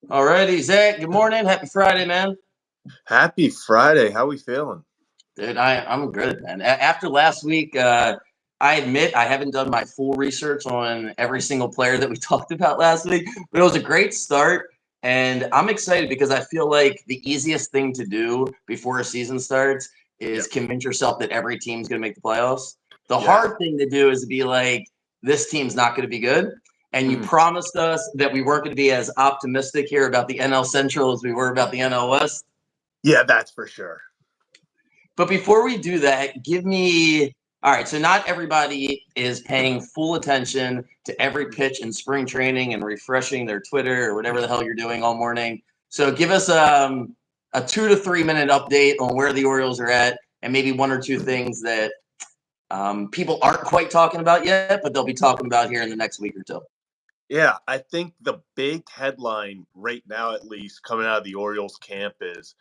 Alrighty, Zach. Good morning. Happy Friday, man. Happy Friday. How we feeling? Dude, I'm good, man. After last week, I admit I haven't done my full research on every single player that we talked about last week, but it was a great start, and I'm excited because I feel like the easiest thing to do before a season starts is Yep. convince yourself that every team's going to make the playoffs. The Yeah. hard thing to do is to be like, this team's not going to be good. And you Mhm. promised us that we weren't going to be as optimistic here about the NL Central as we were about the NL West. Yeah, that's for sure. But before we do that, give me all right. So not everybody is paying full attention to every pitch in spring training and refreshing their Twitter or whatever the hell you're doing all morning. So give us a 2 to 3 minute update on where the Orioles are at, and maybe one or two things that people aren't quite talking about yet, but they'll be talking about here in the next week or two. Yeah, I think the big headline right now, at least coming out of the Orioles camp, is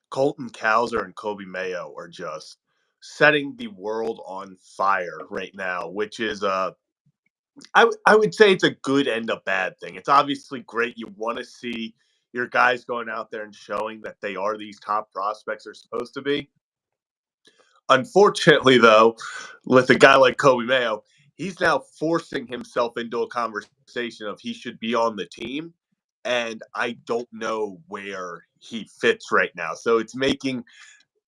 Colton Cowser and Kobe Mayo are just setting the world on fire right now, which is I would say it's a good and a bad thing. It's obviously great. You want to see your guys going out there and showing that they are these top prospects are supposed to be. Unfortunately, though, with a guy like Kobe Mayo, he's now forcing himself into a conversation of he should be on the team, and I don't know where he fits right now. So it's making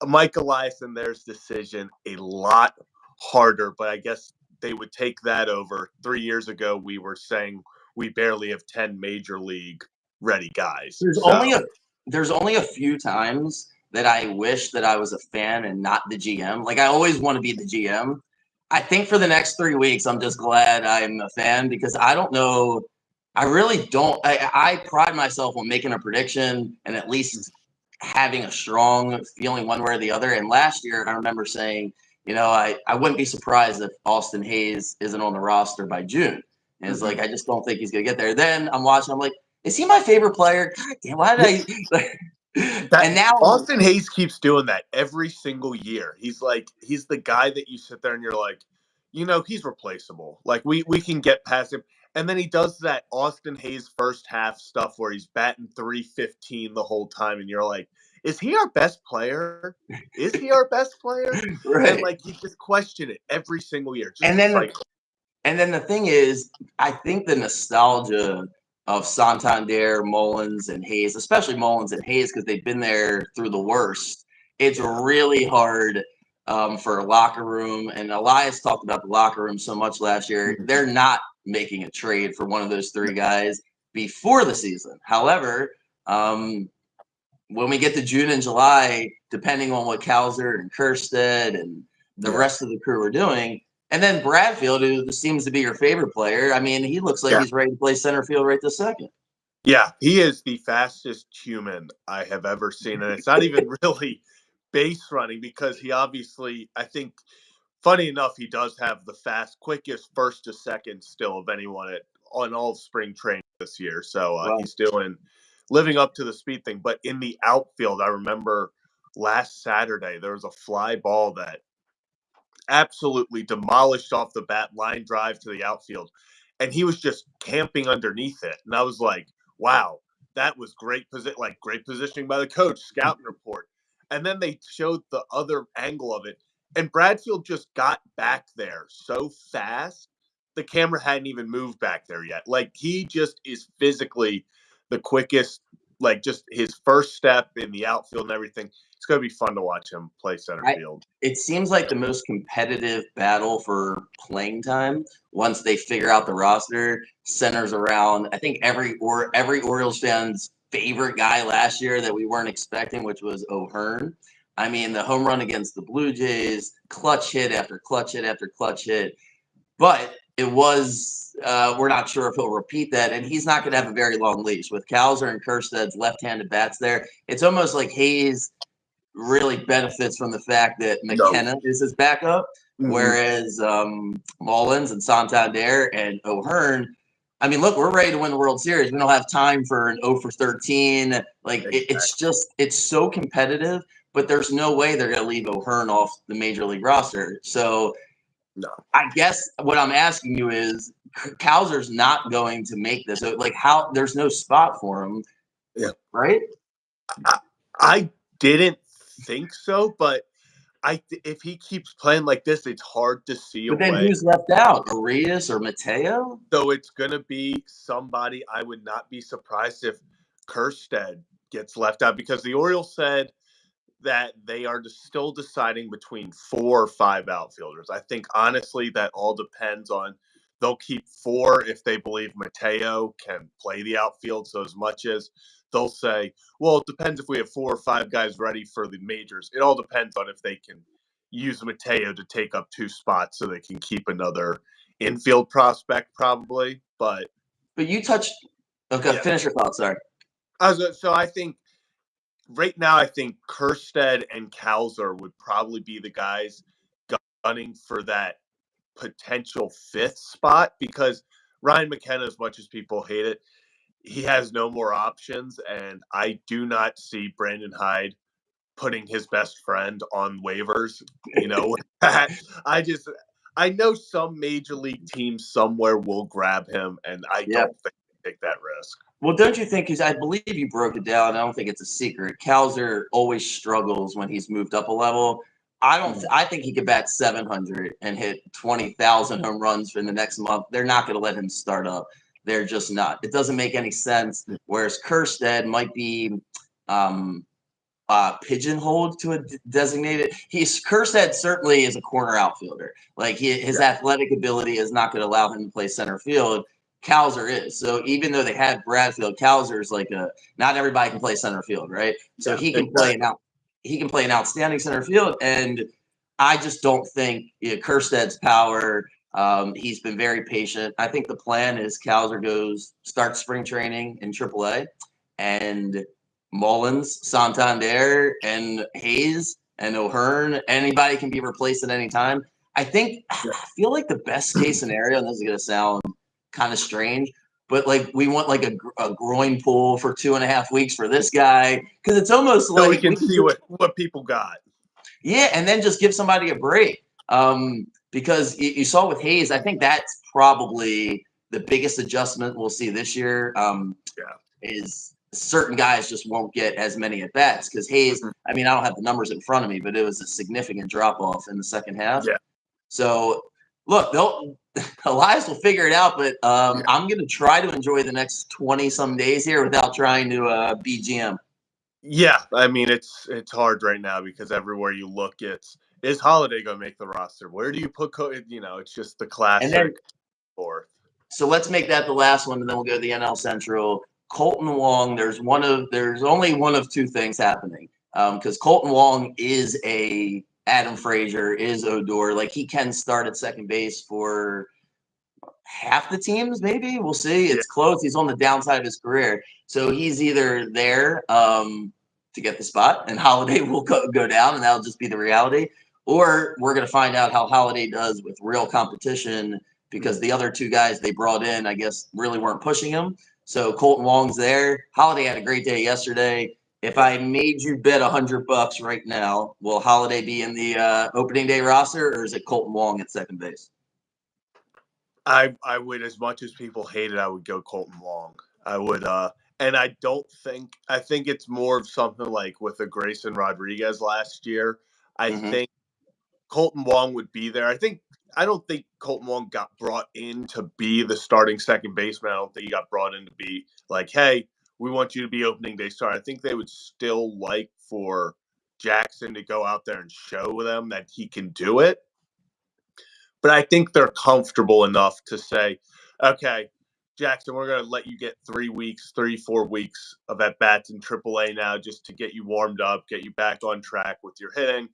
Mike Elias and their decision a lot harder, but I guess they would take that over. 3 years ago, we were saying we barely have 10 major league ready guys. There's So, only a there's only a few times that I wish that I was a fan and not the GM. Like I always want to be the GM. I think for the next 3 weeks, I'm just glad I'm a fan because I don't know. I really don't. I pride myself on making a prediction and at least having a strong feeling one way or the other. And last year, I remember saying, I wouldn't be surprised if Austin Hayes isn't on the roster by June. And it's like, I just don't think he's going to get there. Then I'm watching, I'm like, is he my favorite player? God damn, why did I? that And now, Austin Hayes keeps doing that every single year. He's the guy that you sit there and you're like, he's replaceable. Like we can get past him. And then he does that Austin Hayes first half stuff where he's batting 315 the whole time, and you're like, is he our best player? Is he our best player? And right. like you just question it every single year. Just And a then cycle. And then the thing is, I think the nostalgia of Santander, Mullins, and Hayes, especially Mullins and Hayes, because they've been there through the worst. It's really hard for a locker room. And Elias talked about the locker room so much last year. Mhm. They're not making a trade for one of those three guys before the season. However, when we get to June and July, depending on what Cowser and Kerstead and the Yeah. rest of the crew are doing, and then Bradfield, who seems to be your favorite player, I mean, he looks like Yeah. he's ready to play center field right this second. Yeah, he is the fastest human I have ever seen. And it's not even really base running because he obviously, I think, funny enough, he does have the quickest first to second still of anyone on all spring training this year. So Wow. he's living up to the speed thing. But in the outfield, I remember last Saturday, there was a fly ball that absolutely demolished off the bat, line drive to the outfield, and he was just camping underneath it. And I was like, "Wow, that was great positioning by the coach, scouting report." And then they showed the other angle of it, and Bradfield just got back there so fast, the camera hadn't even moved back there yet. Like he just is physically the quickest. Like just his first step in the outfield and everything. It's going to be fun to watch him play center field. It seems like the most competitive battle for playing time once they figure out the roster centers around. I think every Orioles fan's favorite guy last year that we weren't expecting, which was O'Hearn. I mean, the home run against the Blue Jays, clutch hit after clutch hit after clutch hit. But it was we're not sure if he'll repeat that, and he's not going to have a very long leash with Cowser and Kersted's left-handed bats there. It's almost like Hayes really benefits from the fact that No. McKenna is his backup, whereas Mullins and Santander and O'Hearn. I mean, look, we're ready to win the World Series. We don't have time for an 0 for 13. Like it's so competitive, but there's no way they're going to leave O'Hearn off the major league roster. So No. I guess what I'm asking you is, Cowser's not going to make this. So, like, how there's no spot for him. Yeah. right? I didn't think so, but if he keeps playing like this, it's hard to see a But then way. who's left out? Arias or Mateo? So it's going to be somebody. I would not be surprised if Kerstead gets left out because the Orioles said that they are still deciding between 4 or 5 outfielders. I think honestly that all depends on they'll keep 4 if they believe Mateo can play the outfield. So as much as they'll say, well, it depends if we have 4 or 5 guys ready for the majors. It all depends on if they can use Mateo to take up 2 spots so they can keep another infield prospect probably. But you touched. Okay, yeah, finish your thought. Sorry. so I think right now, I think Kerstead and Kalser would probably be the guys gunning for that potential 5th spot because Ryan McKenna, as much as people hate it, he has no more options. And I do not see Brandon Hyde putting his best friend on waivers. I know some major league team somewhere will grab him, and I Yeah. don't think they take that risk. Well, don't you think? Because I believe you broke it down. I don't think it's a secret. Kalser always struggles when he's moved up a level. I don't. I think he could bat 700 and hit 20,000 home runs for the next month. They're not going to let him start up. They're just not. It doesn't make any sense. Whereas Kerstead might be pigeonholed to a designated. Kerstead certainly is a corner outfielder. Like his athletic ability is not going to allow him to play center field. Kalser is. So even though they had Bradfield, Kalser is like not everybody can play center field, right? So he can play an outstanding center field, and I just don't think Kersted's power. He's been very patient. I think the plan is Kalser starts spring training in AAA, and Mullins, Santander, and Hayes and O'Hearn. Anybody can be replaced at any time. I feel like the best case scenario, and this is going to sound kind of strange, but like we want like a groin pull for 2.5 weeks for this guy because it's almost So like we can see what people got. Yeah, and then just give somebody a break. Because you saw with Hayes, I think that's probably the biggest adjustment we'll see this year. Is certain guys just won't get as many at bats because Hayes. I mean, I don't have the numbers in front of me, but it was a significant drop off in the second half. Yeah. So look, Elias will figure it out, but I'm going to try to enjoy the next 20 some days here without trying to be GM. Yeah, I mean it's hard right now because everywhere you look, is Holiday going to make the roster? Where do you put? It's just the classic fourth. So let's make that the last one, and then we'll go to the NL Central. Colton Wong. There's only one of two things happening because Colton Wong is a Adam Frazier, is Odor. Like he can start at second base for half the teams, maybe. We'll see. It's close. He's on the downside of his career. So he's either there to get the spot and Holiday will go down and that'll just be the reality. Or we're going to find out how Holiday does with real competition because the other two guys they brought in, I guess, really weren't pushing him. So Colton Wong's there. Holiday had a great day yesterday. If I made you bet $100 right now, will Holiday be in the opening day roster or is it Colton Wong at second base? I would, as much as people hate it, I would go Colton Wong. I would, and I think it's more of something like with the Grayson Rodriguez last year. I think Colton Wong would be there. I don't think Colton Wong got brought in to be the starting second baseman. I don't think he got brought in to be like, hey, we want you to be opening day starter. I think they would still like for Jackson to go out there and show them that he can do it. But I think they're comfortable enough to say, okay, Jackson, we're going to let you get 3 weeks, 4 weeks of at-bats in AAA now just to get you warmed up, get you back on track with your hitting.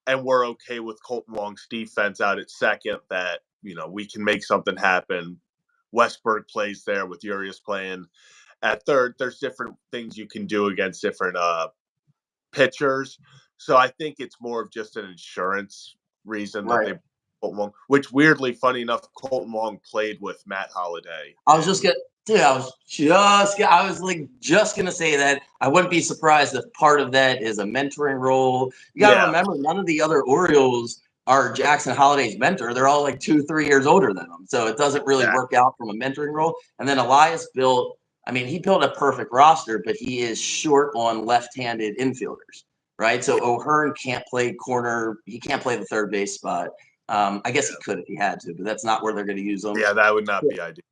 And we're okay with Colton Wong's defense out at second that, we can make something happen. Westberg plays there with Urias playing at third. There's different things you can do against different pitchers. So I think it's more of just an insurance reason that they Colton Wong, which weirdly, funny enough, Colton Wong played with Matt Holliday. I was just gonna say that I wouldn't be surprised if part of that is a mentoring role. You gotta remember, none of the other Orioles are Jackson Holliday's mentor. They're all like 2-3 years older than him, so it doesn't really work out from a mentoring role. And then Elias built I mean, he built a perfect roster, but he is short on left-handed infielders, right? So O'Hearn can't play corner. He can't play the third base spot. I guess he could if he had to, but that's not where they're going to use him. Yeah, that would not be ideal.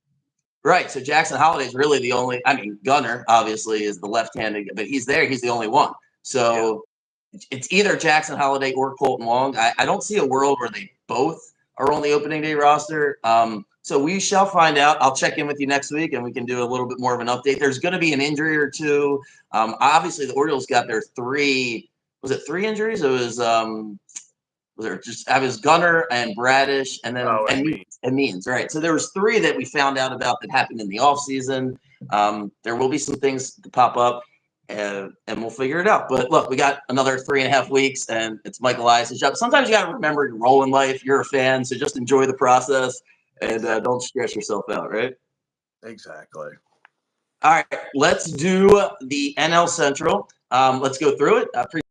Right. So Jackson Holliday is really the only. I mean, Gunnar obviously is the left-handed, but he's there. He's the only one. So it's either Jackson Holliday or Colton Long. I don't see a world where they both are on the opening day roster. So we shall find out. I'll check in with you next week, and we can do a little bit more of an update. There's going to be an injury or two. Obviously, the Orioles got their three. Was it three injuries? It was there just I was Gunnar and Bradish and then and Means, right? So there was three that we found out about that happened in the offseason. There will be some things to pop up, and we'll figure it out. But look, we got another 3.5 weeks, and it's Michael Elias' job. Sometimes you got to remember your role in life. You're a fan, so just enjoy the process and don't stress yourself out, right? Exactly. All right, let's do the NL Central. Let's go through it. Appreciate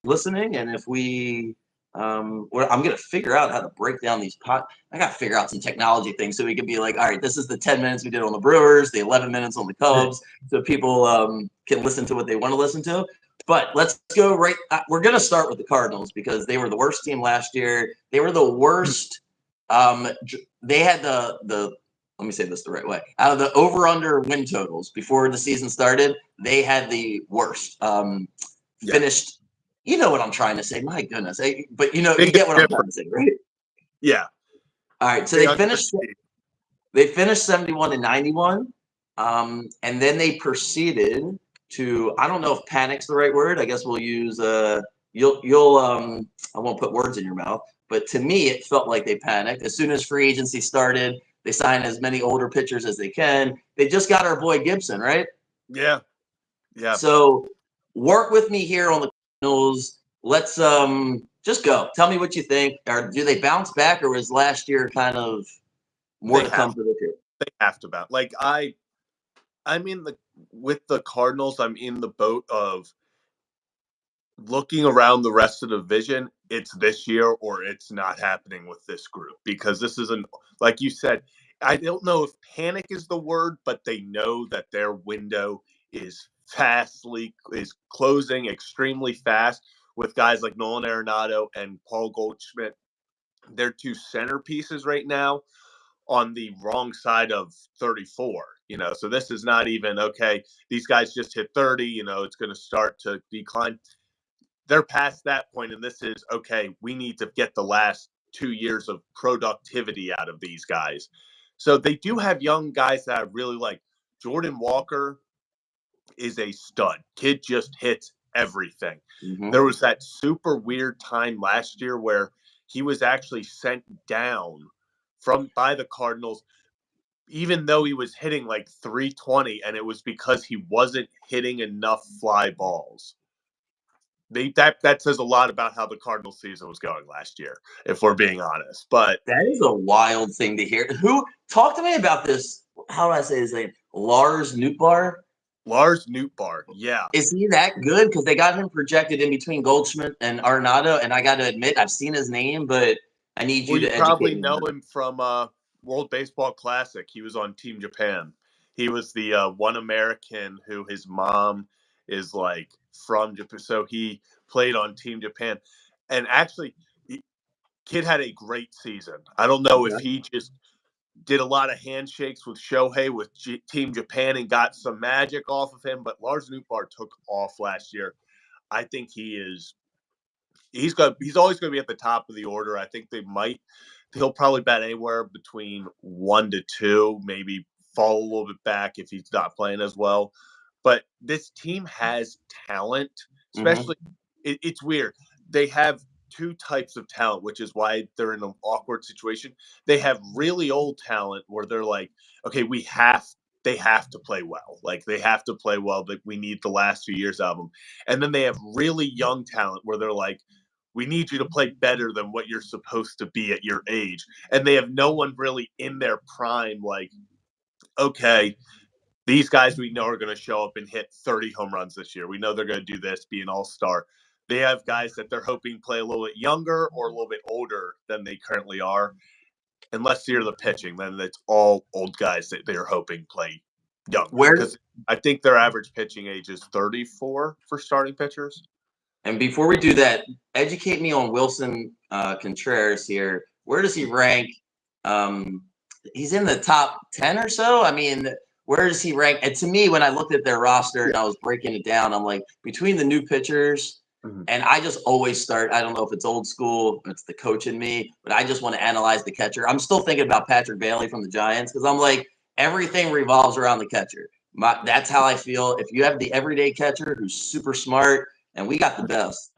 listening, and if we I'm going to figure out how to break down these I got to figure out some technology things so we can be like, all right, this is the 10 minutes we did on the Brewers, the 11 minutes on the Cubs, so people can listen to what they want to listen to. But let's go right. We're going to start with the Cardinals because they were the worst team last year. They were the worst. They had the let me say this the right way. Out of the over-under win totals before the season started, they had the worst. Finished. You know what I'm trying to say. My goodness. But you get what I'm trying to say, right? Yeah. All right. So they finished 71 and 91. And then they proceeded to, I don't know if panic's the right word. I guess we'll use I won't put words in your mouth, but to me it felt like they panicked. As soon as free agency started, they signed as many older pitchers as they can. They just got our boy Gibson, right? Yeah. Yeah. So work with me here on the Cardinals. Let's just go. Tell me what you think. Or do they bounce back, or was last year kind of more to come for this year? They have to bounce. Like I'm in with the Cardinals. I'm in the boat of looking around the rest of the division. It's this year or it's not happening with this group because this isn't, like you said. I don't know if panic is the word, but they know that their window is closing extremely fast with guys like Nolan Arenado and Paul Goldschmidt. They're two centerpieces right now on the wrong side of 34, so this is not even okay. These guys just hit 30, it's going to start to decline. They're past that point, and this is okay. We need to get the last 2 years of productivity out of these guys. So they do have young guys that I really like. Jordan Walker is a stud. Kid just hits everything. Mm-hmm. There was that super weird time last year where he was actually sent down by the Cardinals, even though he was hitting like 320, and it was because he wasn't hitting enough fly balls. That says a lot about how the Cardinals season was going last year, if we're being honest. But that is a wild thing to hear. Talk to me about this? How do I say his name? Lars Nootbaar. Lars Nootbaar, yeah. Is he that good? Because they got him projected in between Goldschmidt and Arenado, and I got to admit, I've seen his name, but I need you to educate me. You probably know him from World Baseball Classic. He was on Team Japan. He was the one American who his mom is like from Japan. So he played on Team Japan. And actually, kid had a great season. I don't know if he just did a lot of handshakes with Shohei with Team Japan and got some magic off of him, but Lars Nootbaar took off last year. I think he's always going to be at the top of the order. I think he'll probably bat anywhere between 1 to 2, maybe fall a little bit back if he's not playing as well. But this team has talent, especially it's weird. They have two types of talent, which is why they're in an awkward situation. They have really old talent where they're like, okay, they have to play well. Like they have to play well, but we need the last 2 years of them. And then they have really young talent where they're like, we need you to play better than what you're supposed to be at your age. And they have no one really in their prime. Like, okay, these guys we know are going to show up and hit 30 home runs this year. We know they're going to do this, be an all-star. They have guys that they're hoping play a little bit younger or a little bit older than they currently are. Unless you're the pitching, then it's all old guys that they're hoping play younger, Where because I think their average pitching age is 34 for starting pitchers. and before we do that, educate me on Wilson Contreras here. Where does he rank? Um, he's in the top 10 or so. I mean, where does he rank? And to me, when I looked at their roster and I was breaking it down, I'm like, between the new pitchers, and I just always start. I don't know if it's old school, it's the coach in me, but I just want to analyze the catcher. I'm still thinking about Patrick Bailey from the Giants because I'm like, everything revolves around the catcher. That's how I feel. If you have the everyday catcher who's super smart, and we got the best.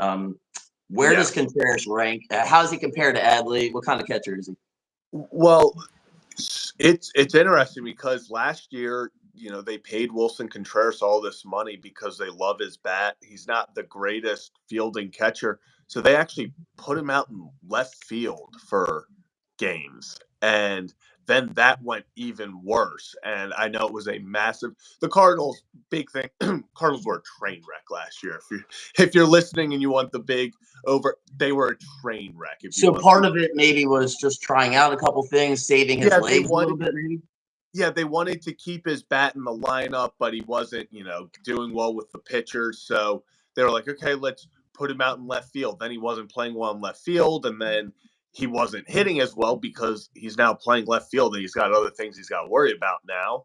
Where does Contreras rank? How does he compare to Adley? What kind of catcher is he? Well, it's interesting because last year, they paid Wilson Contreras all this money because they love his bat. He's not the greatest fielding catcher, so they actually put him out in left field for games, and then that went even worse. And I know it was a massive. The Cardinals' big thing. Cardinals were a train wreck last year. If you're listening and you want the big over, they were a train wreck. So part of it maybe was just trying out a couple things, saving his legs a little bit, maybe. Yeah, they wanted to keep his bat in the lineup, but he wasn't, doing well with the pitchers. So they were like, okay, let's put him out in left field. Then he wasn't playing well in left field, and then he wasn't hitting as well because he's now playing left field and he's got other things he's got to worry about now.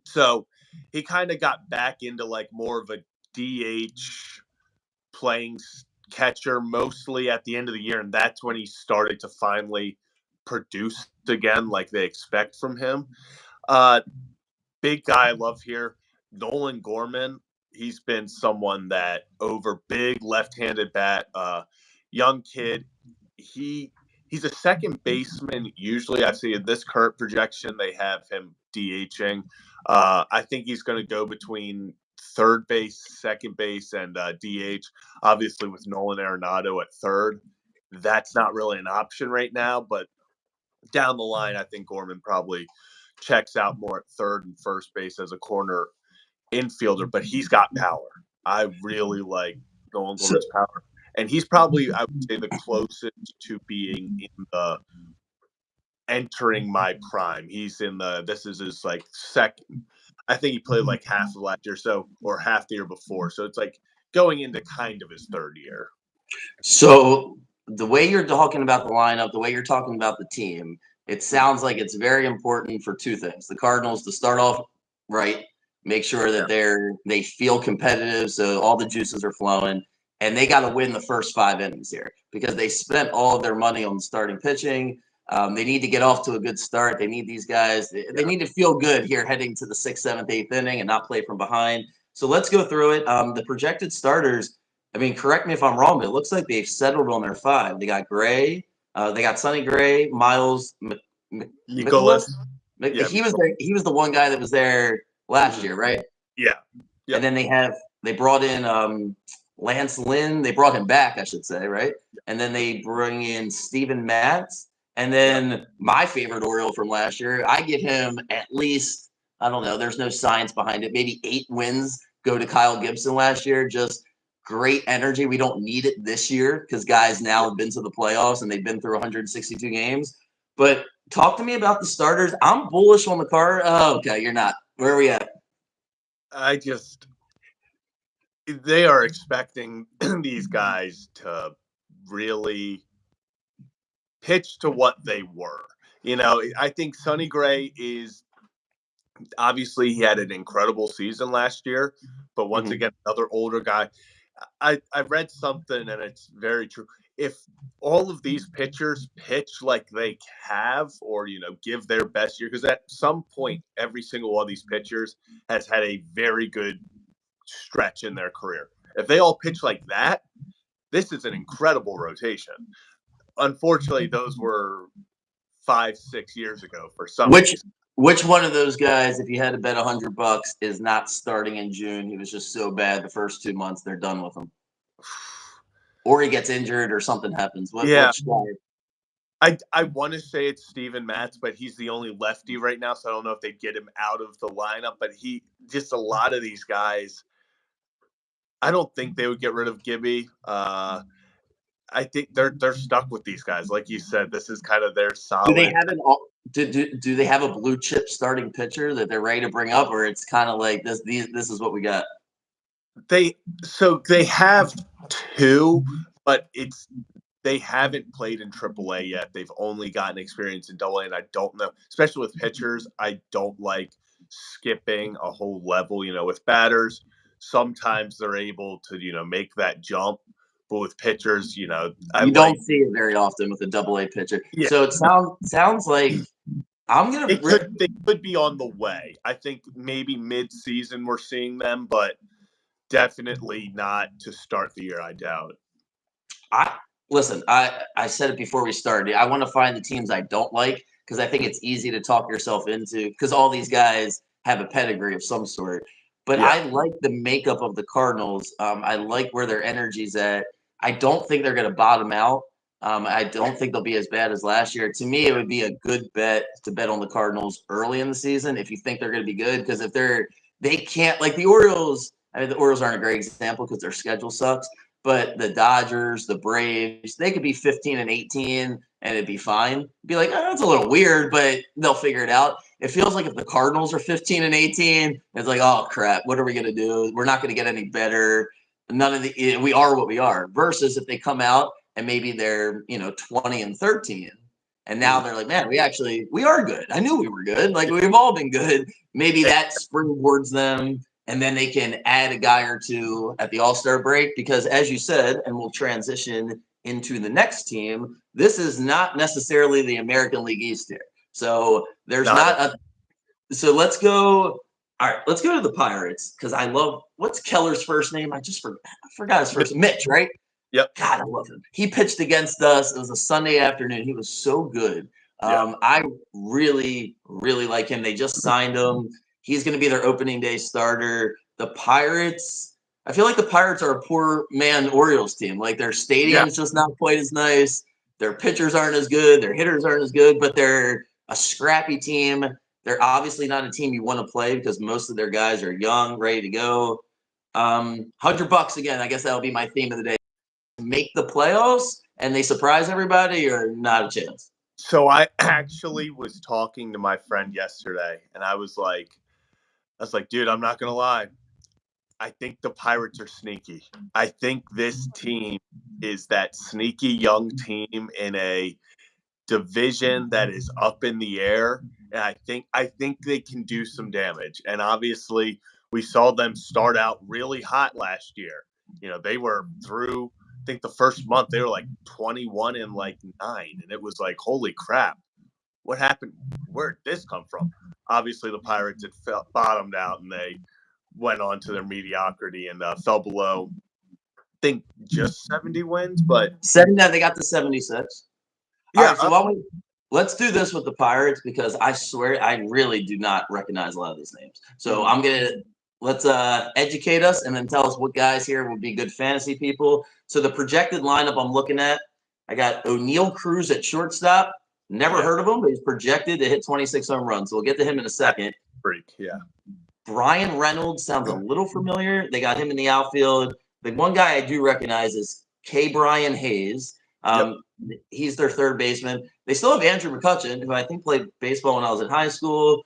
So he kind of got back into like more of a DH playing catcher mostly at the end of the year, and that's when he started to finally produce again like they expect from him. Big guy I love here, Nolan Gorman. He's been someone that over big left-handed bat, young kid. He's a second baseman. Usually, I see in this current projection they have him DHing. I think he's going to go between third base, second base, and DH. Obviously, with Nolan Arenado at third, that's not really an option right now. But down the line, I think Gorman probably checks out more at third and first base as a corner infielder, but he's got power. I really like Nolan Gorman's power. And he's probably, I would say, the closest to being in the entering my prime. This is his like second. I think he played like half of last year, or half the year before. So it's like going into kind of his third year. So the way you're talking about the lineup, the way you're talking about the team, it sounds like it's very important for two things. The Cardinals to start off right, make sure that they feel competitive, so all the juices are flowing, and they got to win the first 5 innings here because they spent all of their money on starting pitching. They need to get off to a good start. They need these guys. They need to feel good here heading to the 6th, 7th, 8th inning and not play from behind. So let's go through it. The projected starters, I mean, correct me if I'm wrong, but it looks like they've settled on their 5. They got Gray. They got Sonny Gray, Miles Nicholas. Yeah. He was the one guy that was there last year, right? Yeah. Yep. And then they brought in Lance Lynn. They brought him back, I should say, right? And then they bring in Steven Matz. And then my favorite Oriole from last year, I give him at least, I don't know, there's no science behind it, maybe 8 wins go to Kyle Gibson last year. Just great energy. We don't need it this year because guys now have been to the playoffs and they've been through 162 games. But talk to me about the starters. I'm bullish on the card. Oh, okay, you're not. Where are we at? They are expecting these guys to really pitch to what they were. I think Sonny Gray is obviously he had an incredible season last year, but once again, another older guy. I read something and it's very true. If all of these pitchers pitch like they have, or give their best year, because at some point every single one of these pitchers has had a very good stretch in their career. If they all pitch like that, this is an incredible rotation. Unfortunately, those were 5-6 years ago for some. Which one of those guys, if you had to bet $100, is not starting in June? He was just so bad the first 2 months, they're done with him. Or he gets injured or something happens. Which guy? I want to say it's Steven Matz, but he's the only lefty right now, so I don't know if they'd get him out of the lineup. But a lot of these guys, I don't think they would get rid of Gibby. I think they're stuck with these guys. Like you said, this is kind of their solid. do they have a blue chip starting pitcher that they're ready to bring up, or it's kind of like this is what we got? They have two, but they haven't played in AAA yet. They've only gotten experience in AA, and I don't know, especially with pitchers, I don't like skipping a whole level. With batters, sometimes they're able to, make that jump, but with pitchers, I You like. don't see it very often with a AA pitcher. Yeah, So it sounds like I'm gonna. they could be on the way. I think maybe mid-season we're seeing them, but definitely not to start the year. I doubt. I listen. I said it before we started. I want to find the teams I don't like because I think it's easy to talk yourself into because all these guys have a pedigree of some sort. But Yeah. I like the makeup of the Cardinals. I like where their energy's at. I don't think they're going to bottom out. I don't think they'll be as bad as last year. To me, it would be a good bet to bet on the Cardinals early in the season if you think they're going to be good. Because if they can't like the Orioles. I mean, the Orioles aren't a great example because their schedule sucks. But the Dodgers, the Braves, they could be 15 and 18 and it'd be fine. Be like, oh, that's a little weird, but they'll figure it out. It feels like if the Cardinals are 15 and 18, it's like, oh crap, what are we gonna do? We're not gonna get any better. We are what we are. Versus if they come out and maybe they're 20 and 13. And now they're like, man, we are good. I knew we were good. Like we've all been good. Maybe that springboards them and then they can add a guy or two at the All-Star break because, as you said, and we'll transition into the next team, this is not necessarily the American League East here. So there's not a – so let's go – all right, let's go to the Pirates because I love – what's Keller's first name? I forgot his first – Mitch, right? Yep. God, I love him. He pitched against us. It was a Sunday afternoon. He was so good. I really, really like him. They just signed him. He's going to be their opening day starter. The Pirates, I feel like the Pirates are a poor man Orioles team. Like their stadium's just not quite as nice. Their pitchers aren't as good. Their hitters aren't as good, but they're a scrappy team. They're obviously not a team you want to play because most of their guys are young, ready to go. $100 again. I guess that'll be my theme of the day. Make the playoffs and they surprise everybody or not a chance? So I actually was talking to my friend yesterday and I was like, dude, I'm not going to lie. I think the Pirates are sneaky. I think this team is that sneaky young team in a division that is up in the air. And I think they can do some damage. And obviously we saw them start out really hot last year. They were through, I think the first month they were like 21 and like 9. And it was like, holy crap, what happened? Where did this come from? Obviously the Pirates had bottomed out and they went on to their mediocrity and fell below, I think, just 70 wins. But 79, they got to 76. Yeah. All right, so let's do this with the Pirates because I swear I really do not recognize a lot of these names. So let's educate us and then tell us what guys here would be good fantasy people. So the projected lineup I'm looking at, I got O'Neal Cruz at shortstop. Never heard of him, but he's projected to hit 26 home runs. So we'll get to him in a second. Freak, yeah. Brian Reynolds sounds a little familiar. They got him in the outfield. The one guy I do recognize is K. Brian Hayes. He's their third baseman. They still have Andrew McCutchen, who I think played baseball when I was in high school.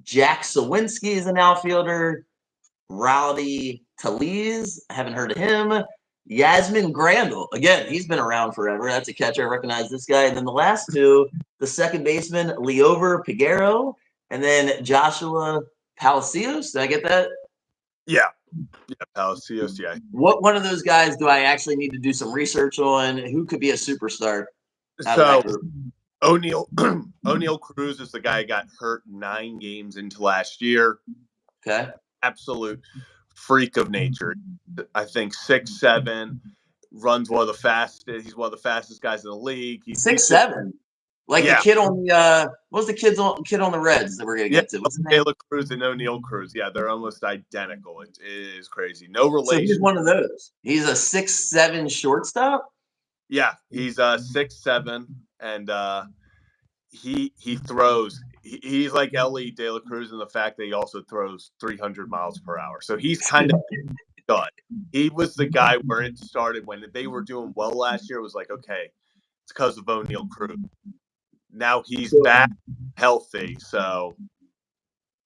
Jack Sawinski is an outfielder. Rowdy Taliz, I haven't heard of him. Yasmin Grandal, again, he's been around forever. That's a catcher. I recognize this guy. And then the last two, the second baseman, Leover Piguero, and then Joshua Palacios. Did I get that? Yeah, Palacios, yeah. What one of those guys do I actually need to do some research on? Who could be a superstar? So O'Neal Cruz is the guy who got hurt 9 games into last year. Okay. Absolute freak of nature. I think 6'7", runs one of the fastest. He's one of the fastest guys in the league. He's 6'7". Like the kid on the what was the kid on the Reds that we're gonna get to? What's his name? Taylor Cruz and O'Neal Cruz. Yeah, they're almost identical. It is crazy. No relation. So he's one of those. He's a 6'7" shortstop. Yeah, he's 6'7", and he throws. He's like Ellie De La Cruz in the fact that he also throws 300 miles per hour. So he's kind of done. He was the guy where it started when they were doing well last year. It was like, okay, it's because of O'Neal Cruz. now he's back healthy. So,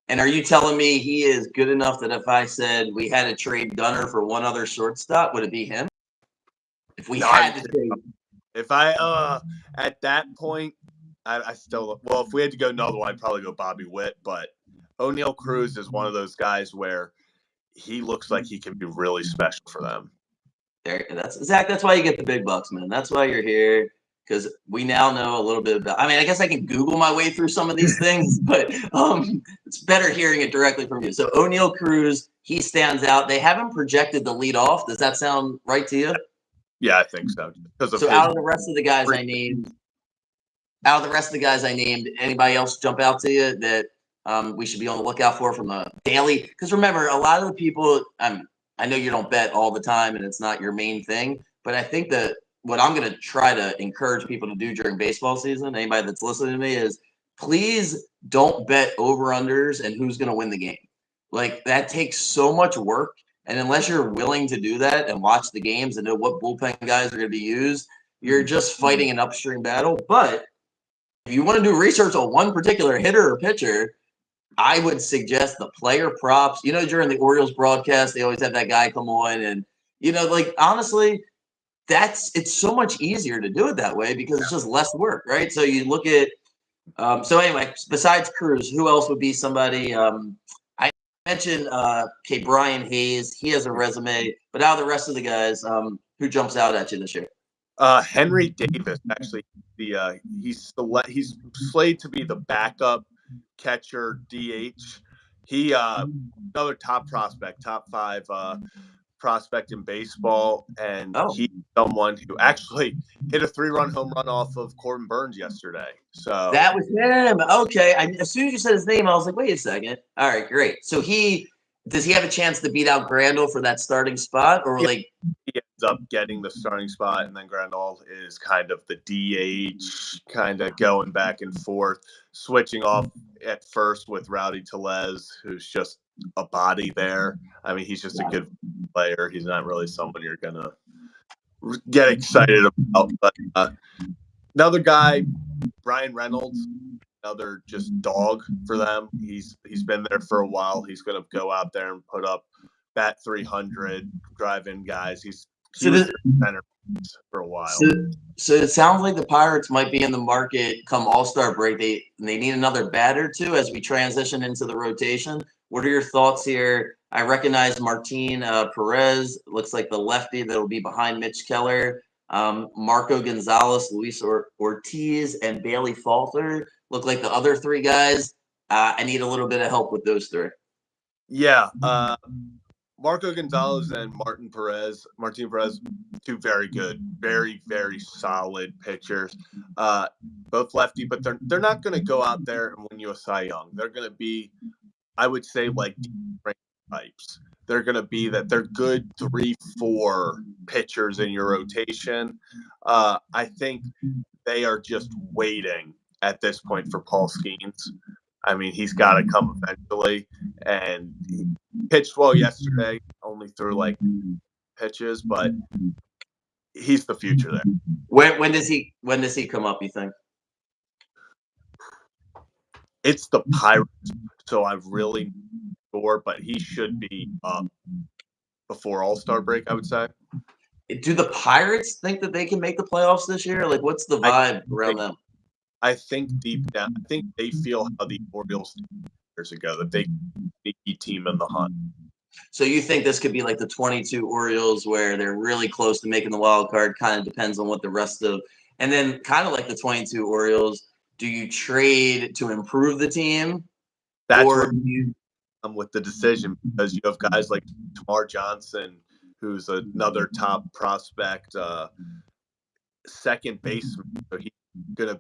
and are you telling me he is good enough that if I said we had to trade Gunner for one other shortstop, would it be him? If we had to trade, if I at that point, I still if we had to go another one, I'd probably go Bobby Witt. But O'Neal Cruz is one of those guys where he looks like he can be really special for them. That's Zach. That's why you get the big bucks, man. That's why you're here, because we now know a little bit about. I mean, I guess I can Google my way through some of these things, but it's better hearing it directly from you. So O'Neal Cruz, he stands out. They haven't projected the lead off. Does that sound right to you? Yeah, I think so. So out of the rest of the guys I named, anybody else jump out to you that we should be on the lookout for from a daily? Because remember, a lot of the people, I know you don't bet all the time and it's not your main thing, but I think that what I'm going to try to encourage people to do during baseball season, anybody that's listening to me, is please don't bet over-unders and who's going to win the game. Like, that takes so much work. And unless you're willing to do that and watch the games and know what bullpen guys are going to be used, you're just fighting an upstream battle. But if you want to do research on one particular hitter or pitcher, I would suggest the player props. You know, during the Orioles broadcast, they always have that guy come on, and like honestly, it's so much easier to do it that way because it's just less work, right? So you look at. So anyway, besides Cruz, who else would be somebody? I mentioned Brian Hayes. He has a resume, but out of the rest of the guys, who jumps out at you this year? Henry Davis, actually, he's slated to be the backup catcher DH. He another top prospect, top 5 prospect in baseball, and he's someone who actually hit a 3-run home run off of Corbin Burns yesterday. So that was him. Okay, as soon as you said his name, I was like, wait a second. All right, great. So does he have a chance to beat out Grandal for that starting spot, or he ends up getting the starting spot, and then Grandal is kind of the DH, kind of going back and forth, switching off at first with Rowdy Tellez, who's just a body there. I mean, he's just a good player. He's not really someone you're gonna get excited about. But another guy, Brian Reynolds, another just dog for them. He's been there for a while. He's going to go out there and put up bat 300, drive in guys. He was center for a while. So it sounds like the Pirates might be in the market come All-Star break. They need another batter too as we transition into the rotation. What are your thoughts here? I recognize Martin Perez. Looks like the lefty that will be behind Mitch Keller. Marco Gonzalez, Luis Ortiz, and Bailey Falter look like the other 3 guys. I need a little bit of help with those 3. Yeah. Marco Gonzalez and Martin Perez, 2 very good, very, very solid pitchers. Both lefty, but they're not going to go out there and win you a Cy Young. They're going to be, I would say, like types. They're going to be that they're good 3-4 pitchers in your rotation. I think they are just waiting at this point for Paul Skeens. I mean, he's got to come eventually, and he pitched well yesterday, only threw like pitches, but he's the future there. When does he come up, you think? It's the Pirates, so I'm really sure, but he should be up before All-Star break, I would say. Do the Pirates think that they can make the playoffs this year? Like, what's the vibe around them? I think deep down, I think they feel how the Orioles years ago, that they can be a team in the hunt. So you think this could be like the 22 Orioles where they're really close to making the wild card? Kind of depends on what the rest of, and then kind of like the 22 Orioles, do you trade to improve the team? That's where you come with the decision, because you have guys like Tamar Johnson, who's another top prospect, second baseman. So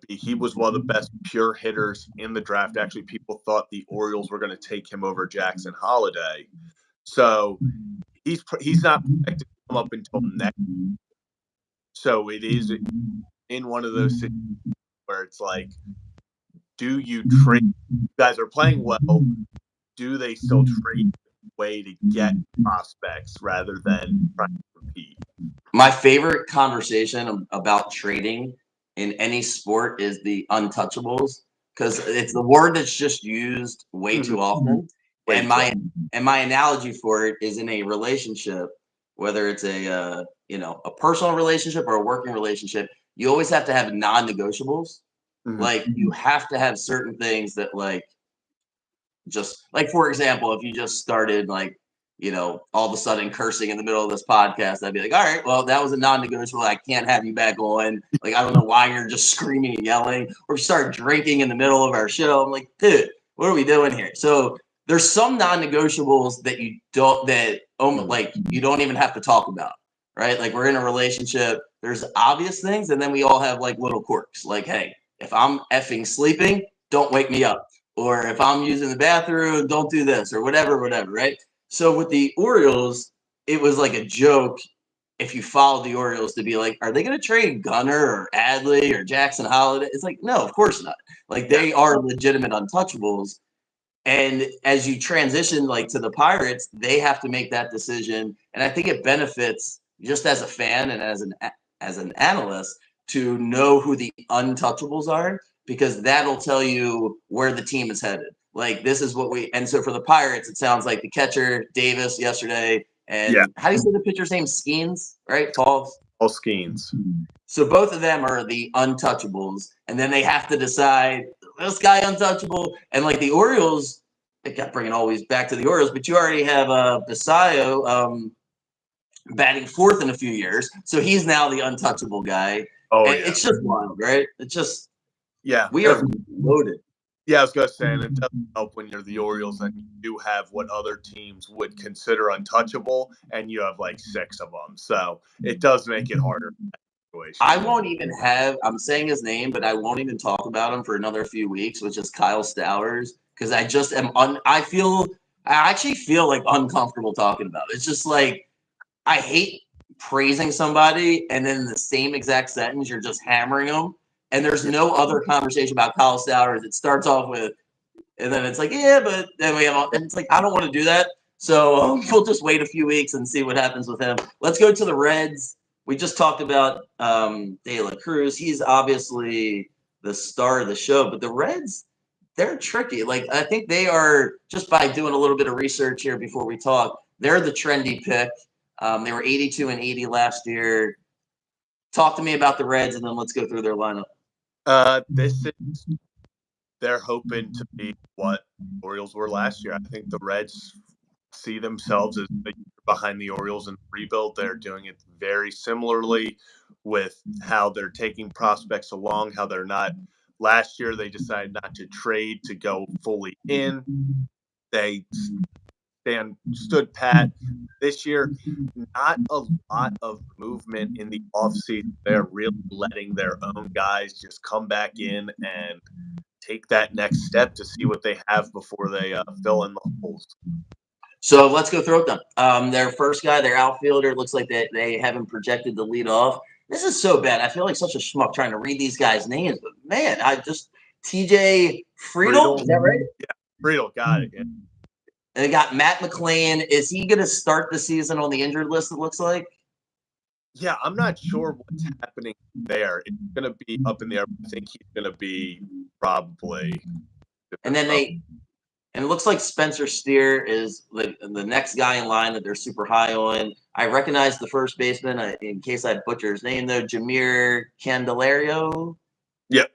he was one of the best pure hitters in the draft. Actually, people thought the Orioles were going to take him over Jackson Holliday. So he's not projected to come up until next year. So it is in one of those situations where it's like, do you trade? You guys are playing well. Do they still trade way to get prospects rather than trying to compete? My favorite conversation about trading in any sport is the untouchables, because it's the word that's just used way too often. Way And too my analogy for it is in a relationship, whether it's a a personal relationship or a working relationship, you always have to have non-negotiables. Mhm. Like you have to have certain things that just like, for example, if you just started all of a sudden cursing in the middle of this podcast, I'd be like, all right, well, that was a non-negotiable. I can't have you back on. Like, I don't know why you're just screaming and yelling. Or if you start drinking in the middle of our show, I'm like, dude, what are we doing here? So there's some non-negotiables that you don't even have to talk about, right? Like, we're in a relationship. There's obvious things, and then we all have like little quirks. Like, hey, if I'm effing sleeping, don't wake me up. Or if I'm using the bathroom, don't do this, or whatever, right? So with the Orioles, it was like a joke if you followed the Orioles to be like, are they going to trade Gunnar or Adley or Jackson Holiday? It's like, no, of course not. Like, they are legitimate untouchables. And as you transition to the Pirates, they have to make that decision. And I think it benefits just as a fan and as an analyst to know who the untouchables are, because that'll tell you where the team is headed. Like, this is what and so for the Pirates, it sounds like the catcher Davis yesterday, and how do you say the pitcher's name? Skeens, right? Paul Skeens. So both of them are the untouchables, and then they have to decide, this guy untouchable. And like the Orioles, I kept bringing always back to the Orioles, but you already have Basayo batting fourth in a few years, so he's now the untouchable guy. And it's just wild, right? It's just we are loaded. Yeah, I was gonna say, and it doesn't help when you're the Orioles and you do have what other teams would consider untouchable, and you have like 6 of them. So it does make it harder. I won't even I'm saying his name, but I won't even talk about him for another few weeks, which is Kyle Stowers, because I just am I actually feel like uncomfortable talking about it. It's just like, I hate praising somebody and then in the same exact sentence you're just hammering them, and there's no other conversation about Kyle Stowers. It starts off with, and then it's like, yeah, but then we have, and it's like, I don't want to do that. So we'll just wait a few weeks and see what happens with him. Let's go to the Reds. We just talked about De La Cruz. He's obviously the star of the show, but the Reds, they're tricky. Like, I think they are, just by doing a little bit of research here before we talk, they're the trendy pick. They were 82 and 80 last year. Talk to me about the Reds, and then let's go through their lineup. They're hoping to be what the Orioles were last year. I think the Reds see themselves as behind the Orioles in the rebuild. They're doing it very similarly with how they're taking prospects along, how they're not. Last year, they decided not to trade to go fully in. They stood pat. This year, not a lot of movement in the offseason. They're really letting their own guys just come back in and take that next step to see what they have before they fill in the holes. So let's go through them. Their first guy, their outfielder, looks like they have him projected to lead off. This is so bad. I feel like such a schmuck trying to read these guys' names, but man, TJ Friedel, is that right? Yeah, Friedel, got it. Yeah. And they got Matt McLean. Is he going to start the season on the injured list, it looks like? Yeah, I'm not sure what's happening there. It's going to be up in the air. I think he's going to be probably. And then and it looks like Spencer Steer is the next guy in line that they're super high on. I recognize the first baseman, in case I butcher his name, though, Jameer Candelario. Yep.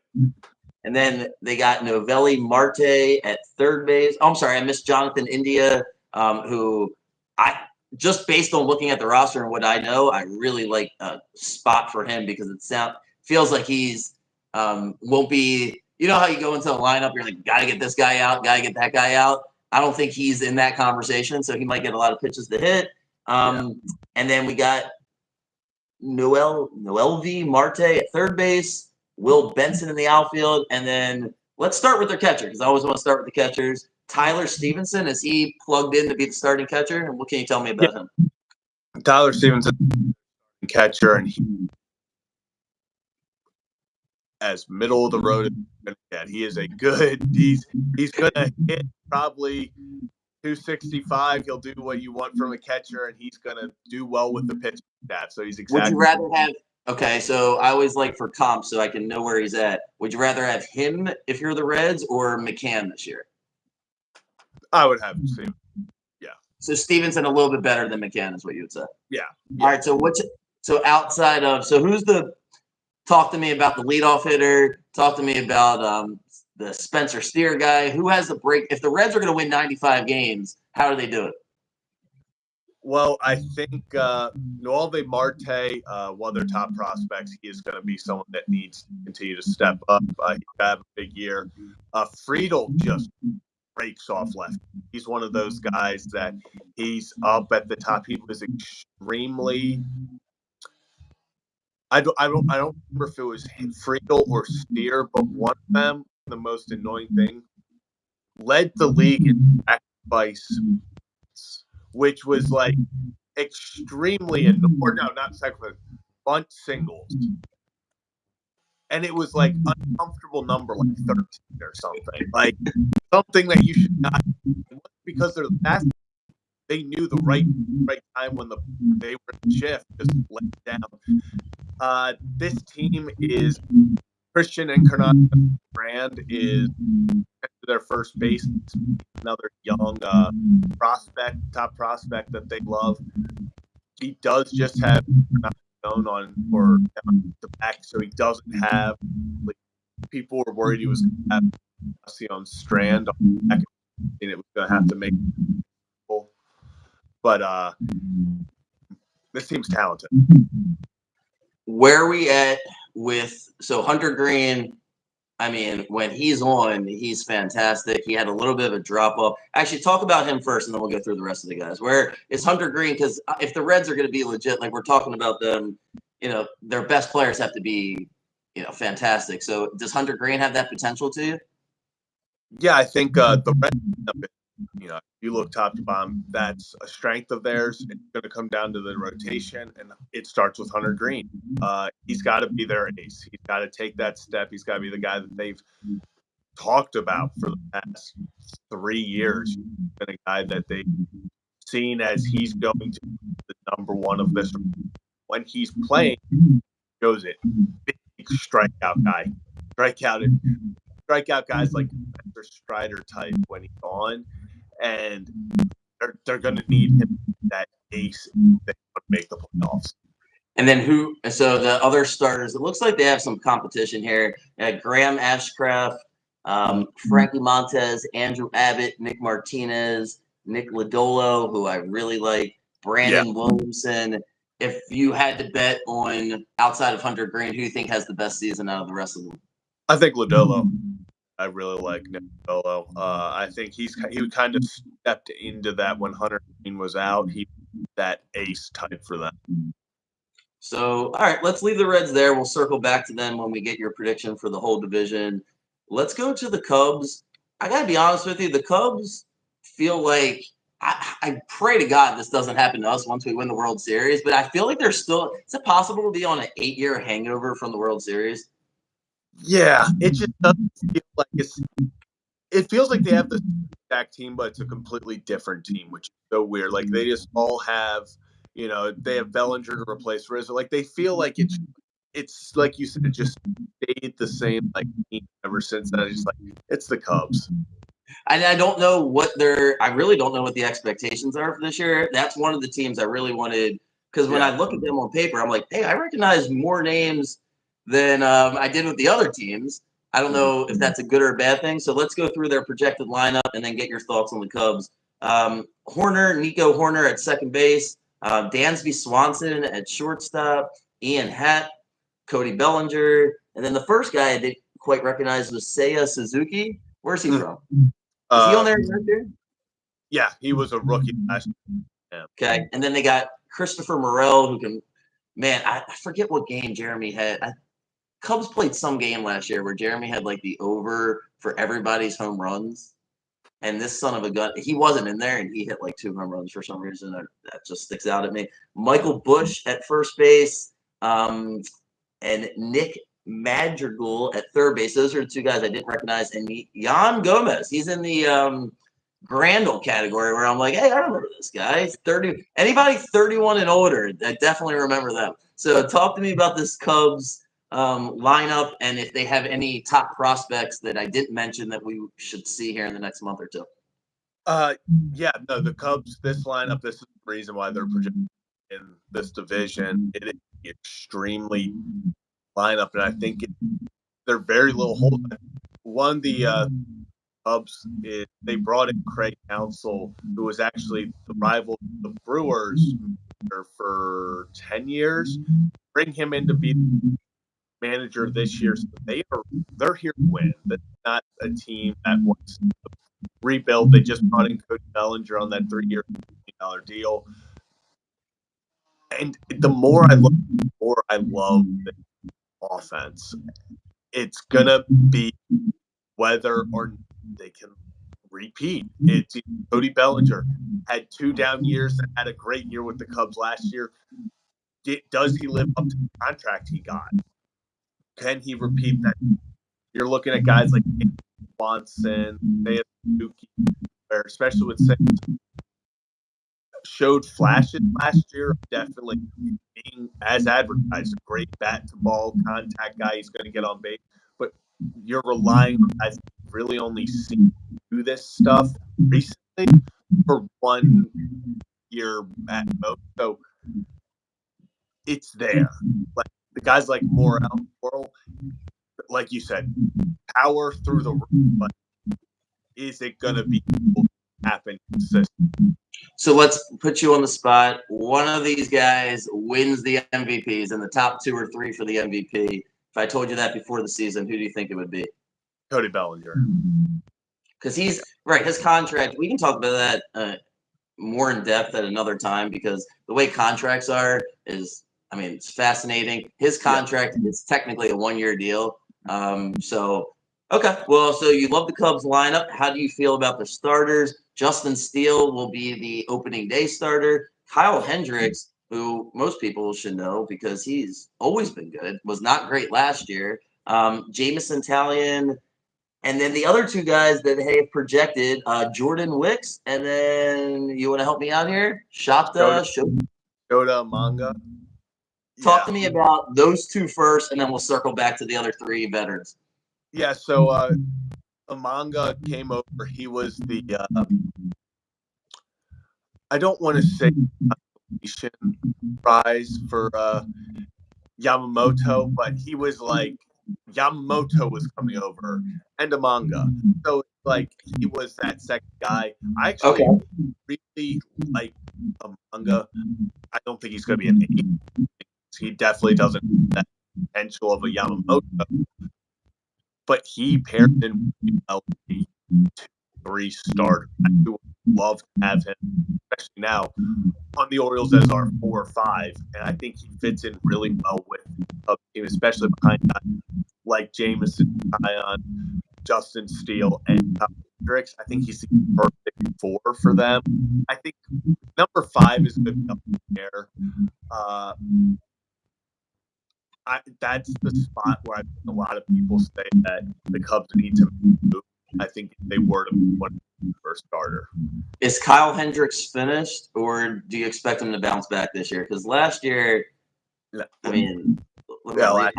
And then they got Novelli Marte at third base. Oh, I'm sorry, I missed Jonathan India, who just based on looking at the roster and what I know, I really like a spot for him, because feels like he's won't be. You know how you go into a lineup, you're like, gotta get this guy out, gotta get that guy out. I don't think he's in that conversation, so he might get a lot of pitches to hit. And then we got Noel V. Marte at third base, Will Benson in the outfield, and then let's start with their catcher, because I always want to start with the catchers. Tyler Stevenson, is he plugged in to be the starting catcher? And what can you tell me about him? Tyler Stevenson, catcher, and as middle of the road as he is a good. He's gonna hit probably 265. He'll do what you want from a catcher, and he's gonna do well with the pitch staff. So he's exactly. Okay, so I always like for comp so I can know where he's at. Would you rather have him if you're the Reds or McCann this year? I would have Steven. Yeah. So Stevenson a little bit better than McCann is what you would say. Yeah. All right. So outside of who's the talk to me about the leadoff hitter? Talk to me about the Spencer Steer guy. Who has the break? If the Reds are going to win 95 games, how do they do it? Well, I think Noelvi Marte, one of their top prospects, he is going to be someone that needs to continue to step up. He's have a big year. Friedel just breaks off left. He's one of those guys that he's up at the top. He was extremely. I don't remember if it was Friedel or Steer, but one of them, the most annoying thing, led the league in sacrifice, which was like extremely annoying. Or no, not sacrifice, bunt singles. And it was like uncomfortable number, like 13 or something. Like something that you should not, because they're the fast. They knew the right time when they were in shift, just let down. This team is Christian Encarnacion Brand is their first base, another young top prospect that they love. He does just have known on the back, so he doesn't have. Like, people were worried he was going to have on Strand on the back, and it was going to have to make. But this team's talented. Where are we at with Hunter Green? I mean, when he's on, he's fantastic. He had a little bit of a drop off. Actually, talk about him first, and then we'll go through the rest of the guys. Where is Hunter Green? Because if the Reds are going to be legit, like we're talking about them, their best players have to be, fantastic. So does Hunter Green have that potential to you? Yeah, I think the Reds, if you look top to bottom, that's a strength of theirs. It's going to come down to the rotation, and it starts with Hunter Green. He's got to be their ace. He's got to take that step. He's got to be the guy that they've talked about for the past 3 years. He's been a guy that they've seen as he's going to be the number one of this. When he's playing, shows it. Big strikeout guy. Strikeout guys like Spencer Strider type when he's on. And they're going to need him, that ace, that would make the playoffs. And then so the other starters, it looks like they have some competition here. Graham Ashcraft, Frankie Montez, Andrew Abbott, Nick Martinez, Nick Lodolo, who I really like, Brandon Williamson. If you had to bet on outside of Hunter Green, who do you think has the best season out of the rest of them? I think Lodolo. I really like Nick Lodolo. I think he kind of stepped into that when Hunter Green was out. He that ace type for them. So, all right, let's leave the Reds there. We'll circle back to them when we get your prediction for the whole division. Let's go to the Cubs. I got to be honest with you. The Cubs feel like I pray to God this doesn't happen to us once we win the World Series, but I feel like is it possible to be on an 8-year hangover from the World Series? Yeah, it just doesn't feel like it feels like they have the exact team, but it's a completely different team, which is so weird. Like they just all have, they have Bellinger to replace Rizzo. Like they feel like it's like you said, it just stayed the same like ever since then. It's just like it's the Cubs. I don't know I really don't know what the expectations are for this year. That's one of the teams I really wanted, because when I look at them on paper, I'm like, hey, I recognize more names than I did with the other teams. I don't know if that's a good or a bad thing. So let's go through their projected lineup and then get your thoughts on the Cubs. Nico Horner at second base, Dansby Swanson at shortstop, Ian Happ, Cody Bellinger, and then the first guy I didn't quite recognize was Seiya Suzuki. Where's he from? Is he on there right there? Yeah, he was a rookie last year. Okay, and then they got Christopher Morel, who can, man, I forget what game Jeremy had. Cubs played some game last year where Jeremy had like the over for everybody's home runs. And this son of a gun, he wasn't in there, and he hit like 2 home runs for some reason. That just sticks out at me. Michael Bush at first base, and Nick Madrigal at third base. Those are the 2 guys I didn't recognize. And Yan Gomez, he's in the Grandel category where I'm like, hey, I remember this guy. He's 30. Anybody 31 and older, I definitely remember them. So talk to me about this Cubs lineup and if they have any top prospects that I didn't mention that we should see here in the next month or two. Yeah, no, the Cubs, this lineup, this is the reason why they're projected in this division. It is extremely lineup, and I think they're very little holes. One, the Cubs, they brought in Craig Counsell, who was actually the rival of the Brewers for 10 years. Bring him in to be manager this year. So they're here to win. That's not a team that wants to rebuild. They just brought in Cody Bellinger on that $3-year $1 million deal. And the more I look, the more I love the offense. It's gonna be whether or not they can repeat. It's Cody Bellinger had 2 down years and had a great year with the Cubs last year. Does he live up to the contract he got? Can he repeat that? You're looking at guys like Swanson, Suzuki, especially with showed flashes last year, definitely being as advertised, a great bat to ball contact guy. He's going to get on base, but you're relying on guys really only seen do this stuff recently for 1 year at most. So it's there. Like the guys like Morel, like you said, power through the roof, but is it going to be happen consistently? So let's put you on the spot. One of these guys wins the MVPs in the top 2 or 3 for the MVP. If I told you that before the season, who do you think it would be? Cody Bellinger. Because he's right. His contract, we can talk about that more in depth at another time because the way contracts are is, I mean, it's fascinating. His contract is technically a 1-year deal. Okay. Well, so you love the Cubs lineup. How do you feel about the starters? Justin Steele will be the opening day starter. Kyle Hendricks, who most people should know because he's always been good, was not great last year. Jamison Talion, and then the other 2 guys that they have projected, Jordan Wicks, and then you want to help me out here? Shota Manga. Talk to me about those 2 first, and then we'll circle back to the other 3 veterans. Yeah, so Amanga came over. He was the I don't want to say prize for Yamamoto, but he was like Yamamoto was coming over and Amanga. So like he was that second guy. I actually really like Amanga. I don't think he's going to be an 8. He definitely doesn't have that potential of a Yamamoto. But he paired in well 2-3 starter. I would love to have him, especially now on the Orioles as our 4 or 5, and I think he fits in really well with the team, especially behind guys like Jamison, Tyon, Justin Steele, and Hendricks. I think he's the perfect 4 for them. I think number 5 is going to be there. That's the spot where a lot of people say that the Cubs need to move. I think if they were to put first starter. Is Kyle Hendricks finished, or do you expect him to bounce back this year? Because last year, I mean, well,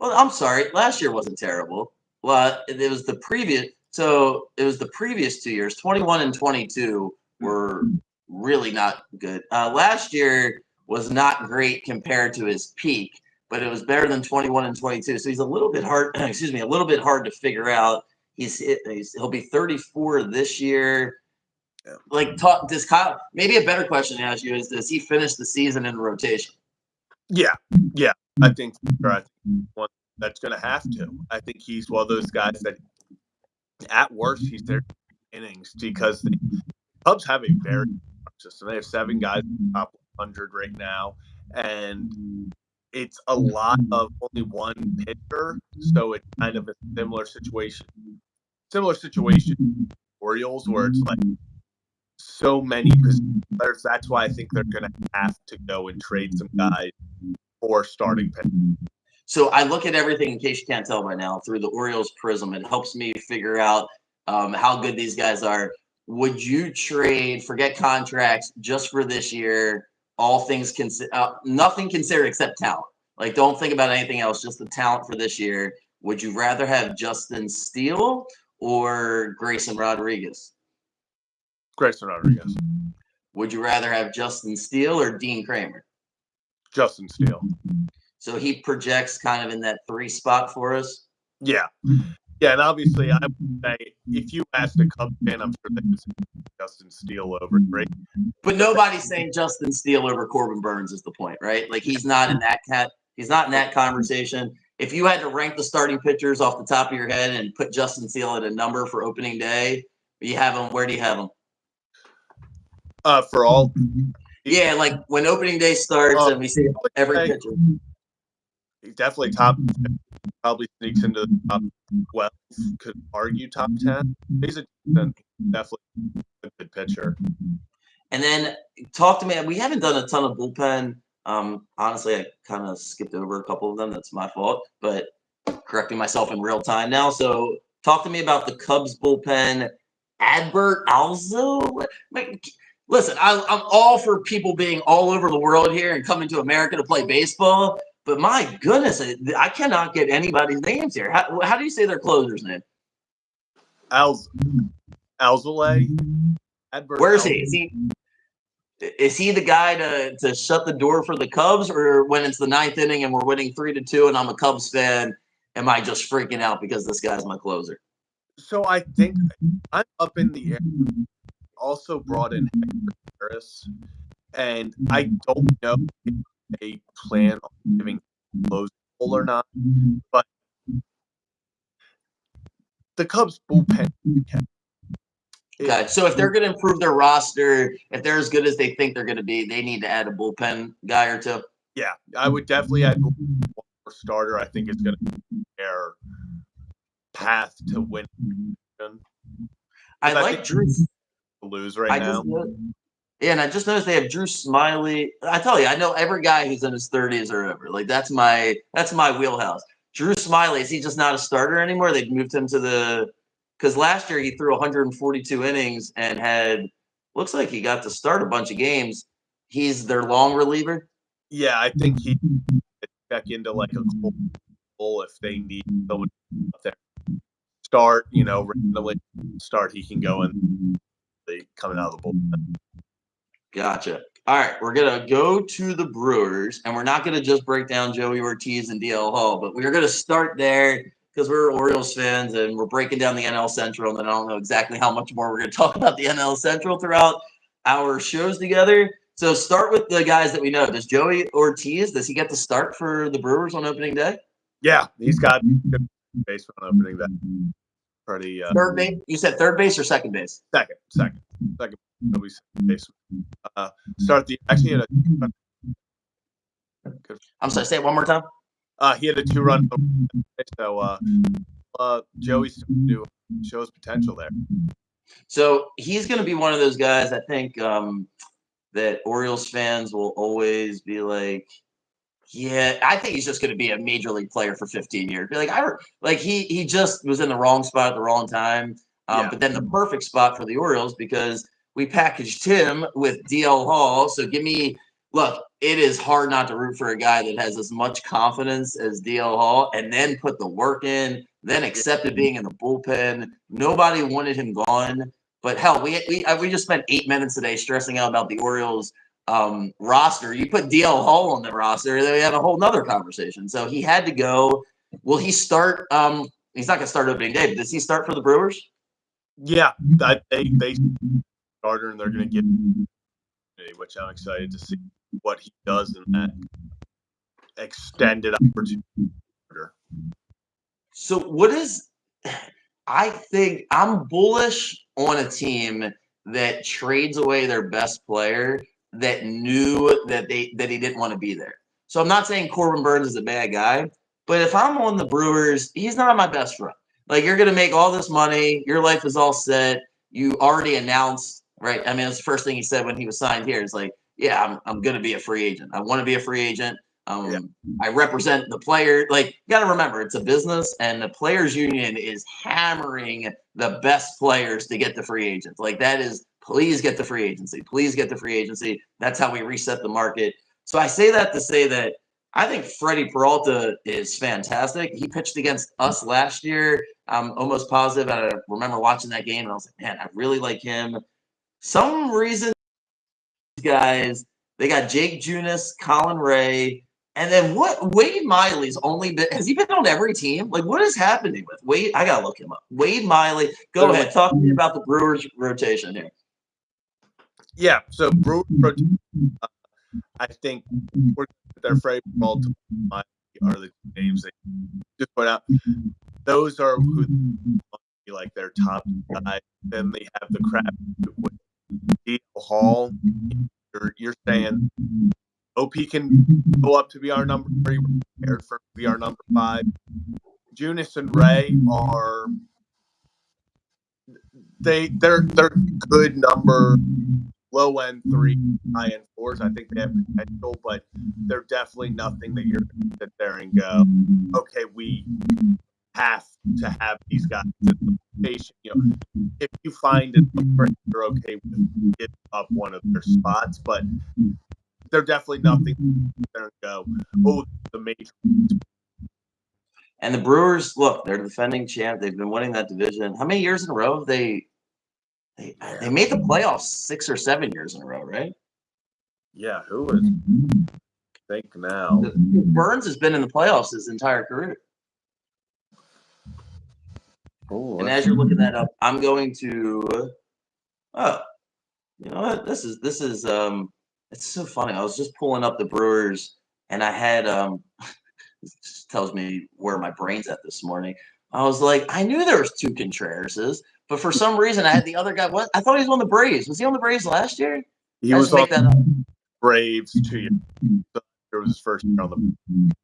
I'm sorry, last year wasn't terrible. Well, it was the previous. So it was the previous 2 years. 21 and 22 were really not good. Last year was not great compared to his peak, but it was better than 21 and 22. So he's a little bit hard. Excuse me, a little bit hard to figure out. He'll be 34 this year. Like, does Kyle? Maybe a better question to ask you is: does he finish the season in rotation? Yeah. I think that's going to have to. I think he's one of those guys that, at worst, he's there innings because the Cubs have a very system. They have 7 guys in the top 100 right now, and it's a lot of only 1 pitcher, so it's kind of a similar situation. Orioles, where it's like so many players. That's why I think they're going to have to go and trade some guys for starting pitchers. So I look at everything, in case you can't tell by now, through the Orioles prism. It helps me figure out how good these guys are. would you trade, forget contracts, just for this year, all things nothing considered except talent? Like, don't think about anything else, just the talent for this year. Would you rather have Justin Steele or Grayson Rodriguez? Grayson Rodriguez. Would you rather have Justin Steele or Dean Kramer? Justin Steele. So he projects kind of in that 3 spot for us? Yeah. Yeah, and obviously, I would say if you asked a Cubs fan, I'm sure they would say Justin Steele over Drake. But nobody's saying Justin Steele over Corbin Burns is the point, right? Like he's not in that he's not in that conversation. If you had to rank the starting pitchers off the top of your head and put Justin Steele at a number for opening day, you have him. Where do you have him? For all. Yeah, like when opening day starts and we see every pitcher. He's definitely top. Probably sneaks into the top 12. Could argue top 10. He's definitely a good pitcher. And then talk to me. We haven't done a ton of bullpen. Honestly, I kind of skipped over a couple of them. That's my fault, but correcting myself in real time now. So talk to me about the Cubs bullpen. Adbert Alzo. Listen, I'm all for people being all over the world here and coming to America to play baseball. But my goodness, I cannot get anybody's names here. How do you say their closer's name? Alzolay. Where is he? Is he the guy to shut the door for the Cubs, or when it's the 9th inning and we're winning 3-2 and I'm a Cubs fan, am I just freaking out because this guy's my closer? So I think I'm up in the air. Also brought in Harris, and I don't know if they plan on giving close or not, but the Cubs bullpen. Okay, so if they're going to improve their roster, if they're as good as they think they're going to be, they need to add a bullpen guy or two. Yeah, I would definitely add one more starter. I think it's going to be their path to win. I like Drew. Lose right now. And I just noticed they have Drew Smiley. I tell you, I know every guy who's in his 30s or over. Like that's my wheelhouse. Drew Smiley, is he just not a starter anymore? They've moved him to because last year he threw 142 innings and looks like he got to start a bunch of games. He's their long reliever. Yeah, I think he check into like a goal if they need someone out there. Start, randomly start. He can go in. Coming out of the bullpen. Gotcha. All right, we're gonna go to the Brewers, and we're not gonna just break down Joey Ortiz and DL Hall, but we're gonna start there because we're Orioles fans and we're breaking down the NL Central, and then I don't know exactly how much more we're gonna talk about the NL Central throughout our shows together. So start with the guys that we know. Does Joey Ortiz, does he get to start for the Brewers on opening day? Yeah, he's got good base on opening day. Pretty third base. You said third base or second base? Second. Nobody second base. Start the actually had I'm sorry. Say it one more time. He had a 2-run. So Joey's to show his potential there. So he's going to be one of those guys. I think that Orioles fans will always be like, yeah, I think he's just going to be a major league player for 15 years. Be like, he just was in the wrong spot at the wrong time. But then the perfect spot for the Orioles because we packaged him with DL Hall. So look, it is hard not to root for a guy that has as much confidence as DL Hall and then put the work in, then accepted being in the bullpen. Nobody wanted him gone. But hell, we just spent 8 minutes today stressing out about the Orioles roster. You put DL Hall on the roster, then we have a whole nother conversation. So he had to go. Will he start? He's not going to start opening day, but does he start for the Brewers? Yeah, they starter and they're going to get, which I'm excited to see what he does in that extended opportunity. So I think I'm bullish on a team that trades away their best player that knew that he didn't want to be there. So I'm not saying Corbin Burns is a bad guy, but if I'm on the Brewers, he's not my best friend. Like, you're going to make all this money. Your life is all set. You already announced, right? I mean, that's the first thing he said when he was signed here. It's like, yeah, I'm going to be a free agent. I want to be a free agent. Yeah. I represent the player. Like, you got to remember, it's a business, and the players union is hammering the best players to get the free agents. Like, that is, please get the free agency. Please get the free agency. That's how we reset the market. So I say that to say that I think Freddie Peralta is fantastic. He pitched against us last year. I'm almost positive. I remember watching that game, and I was like, man, I really like him. Some reason, guys, they got Jake Junis, Colin Ray, and then what? Wade Miley's only been, has he been on every team? Like, what is happening with Wade? I gotta look him up. Wade Miley. Go ahead, talk to me about the Brewers rotation here. Yeah, so Brewers rotation, I think their Freddie Peralta are the names they just put out. Those are who be like their top guys. Then they have the crap with D. Hall. You're saying OP can go up to be our number 3. We're prepared for to be our number 5. Junis and Ray are they're good number, low end 3, high end 4s. I think they have potential, but they're definitely nothing that you're going to sit there and go, okay, we have to have these guys in the rotation. You know, if you find it, you're okay with giving up one of their spots, but they're definitely nothing there and go, oh, the major. And the Brewers, look, they're the defending champ. They've been winning that division. How many years in a row? They made the playoffs 6 or 7 years in a row, right? Yeah, who is? I think now Burns has been in the playoffs his entire career. Oh, and as you're looking that up, I'm going to. Oh, you know what? This is it's so funny. I was just pulling up the Brewers, and I had this tells me where my brain's at this morning. I was like, I knew there was 2 Contrerases, but for some reason I had the other guy. What? I thought he was on the Braves. Was he on the Braves last year? He was on the Braves 2 years. So it was his first year on the.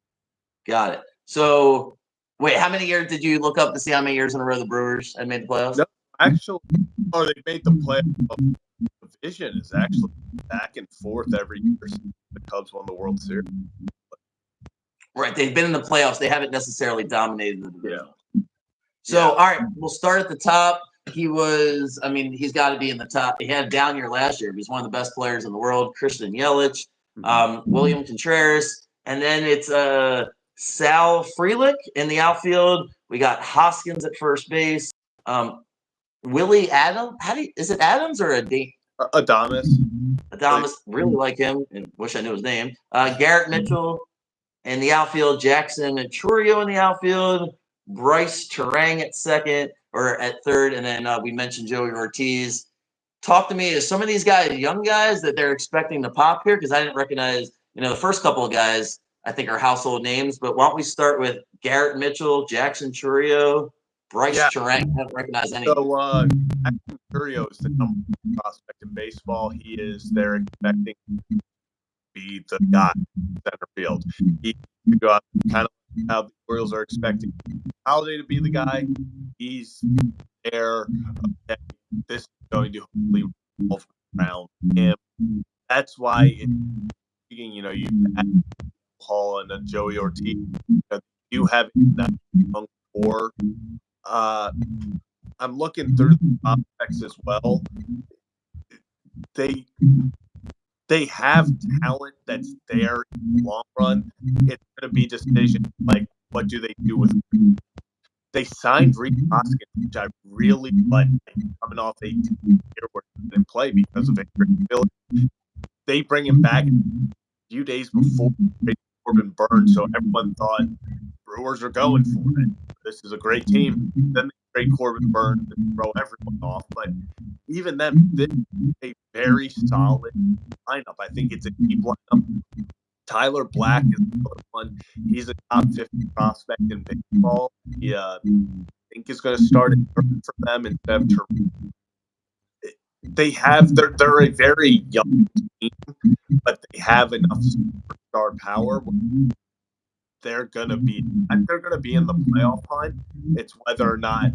Got it. So, wait, how many years did you look up to see how many years in a row the Brewers had made the playoffs? No, actually, they made the playoffs. The division is actually back and forth every year since the Cubs won the World Series. Right, they've been in the playoffs. They haven't necessarily dominated the division. Yeah. So, all right, we'll start at the top. He was, I mean, he's got to be in the top. He had a down year last year. He's one of the best players in the world. Christian Yelich, William Contreras, and then it's Sal Frelick in the outfield. We got Hoskins at first base. Willie Adams. Is it Adams or Adames? Adames. Really like him, and wish I knew his name. Garrett Mitchell in the outfield. Jackson Churio in the outfield. Bryce Terang at second or at third, and then we mentioned Joey Ortiz. Talk to me. Is some of these guys young guys that they're expecting to pop here? Because I didn't recognize, the first couple of guys I think are household names. But why don't we start with Garrett Mitchell, Jackson Churio, Bryce Terang? I haven't recognized any. So Jackson Churio is the number 1 prospect in baseball. They're expecting to be the guy in center field. He to go out kind of how the Orioles are expecting Holiday to be the guy. He's there. This is going to hopefully revolve around him. That's why you have Hall and Joey Ortiz. You have that young core. I'm looking through the prospects as well. They have talent that's there in the long run. It's going to be decisions like, what do they do with it? They signed Reed Hoskins, which I really like, coming off 18 year where he didn't play because of injury. They bring him back a few days before Corbin Burns, so everyone thought Brewers are going for it. This is a great team. Then they trade Corbin Burns and throw everyone off. But even then, this is a very solid lineup. I think it's a deep lineup. Tyler Black is another one. He's a top 50 prospect in baseball. He, I think is going to start for them instead of they're a very young team, but they have enough superstar power. They're gonna be in the playoff hunt. It's whether or not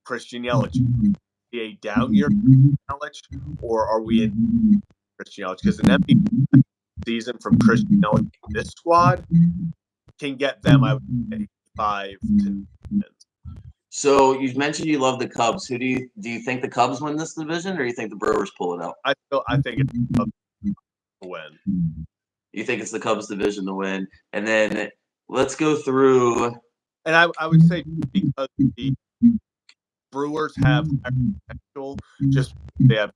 Christian Yelich be a down year Yelich, or are we in Christian Yelich? Because in MVP season from Christian Yelich, this squad can get them, I would say, 5 to 10. So you've mentioned you love the Cubs. Who do you think the Cubs win this division, or you think the Brewers pull it out? I think it's a win. You think it's the Cubs division to win, and then let's go through. And I would say because the Brewers have potential, just they have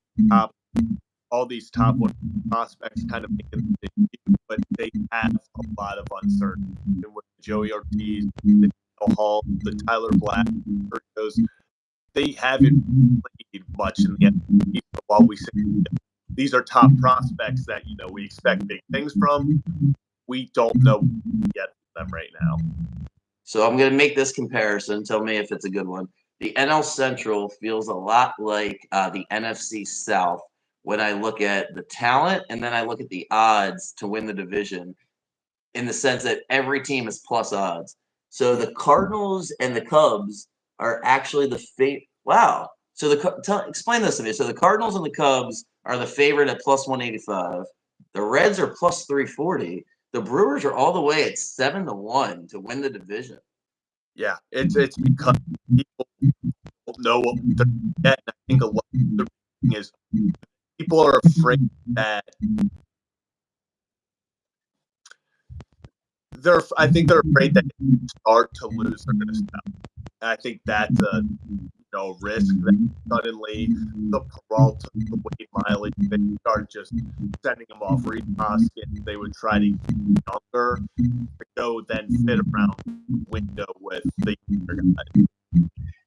all these top one prospects kind of making the team, but they have a lot of uncertainty with Joey Ortiz, the Hall, the Tyler Black, they haven't played much in the NBA. While we say these are top prospects that we expect big things from, we don't know yet from them right now. So I'm going to make this comparison. Tell me if it's a good one. The NL Central feels a lot like the NFC South when I look at the talent and then I look at the odds to win the division, in the sense that every team is plus odds. So the Cardinals and the Cubs are actually the favorite. Wow. So explain this to me. So the Cardinals and the Cubs are the favorite at plus 185. The Reds are plus 340. The Brewers are all the way at 7-1 to win the division. Yeah, it's because people don't know what they're getting. I think a lot of the thing is people are afraid that I think they're afraid that if they start to lose, they're going to stop. And I think that's a risk that suddenly the Peralta, the Wade Miley, they start just sending them off Hoskins. They would try to get younger to go then fit around the window with the younger guys.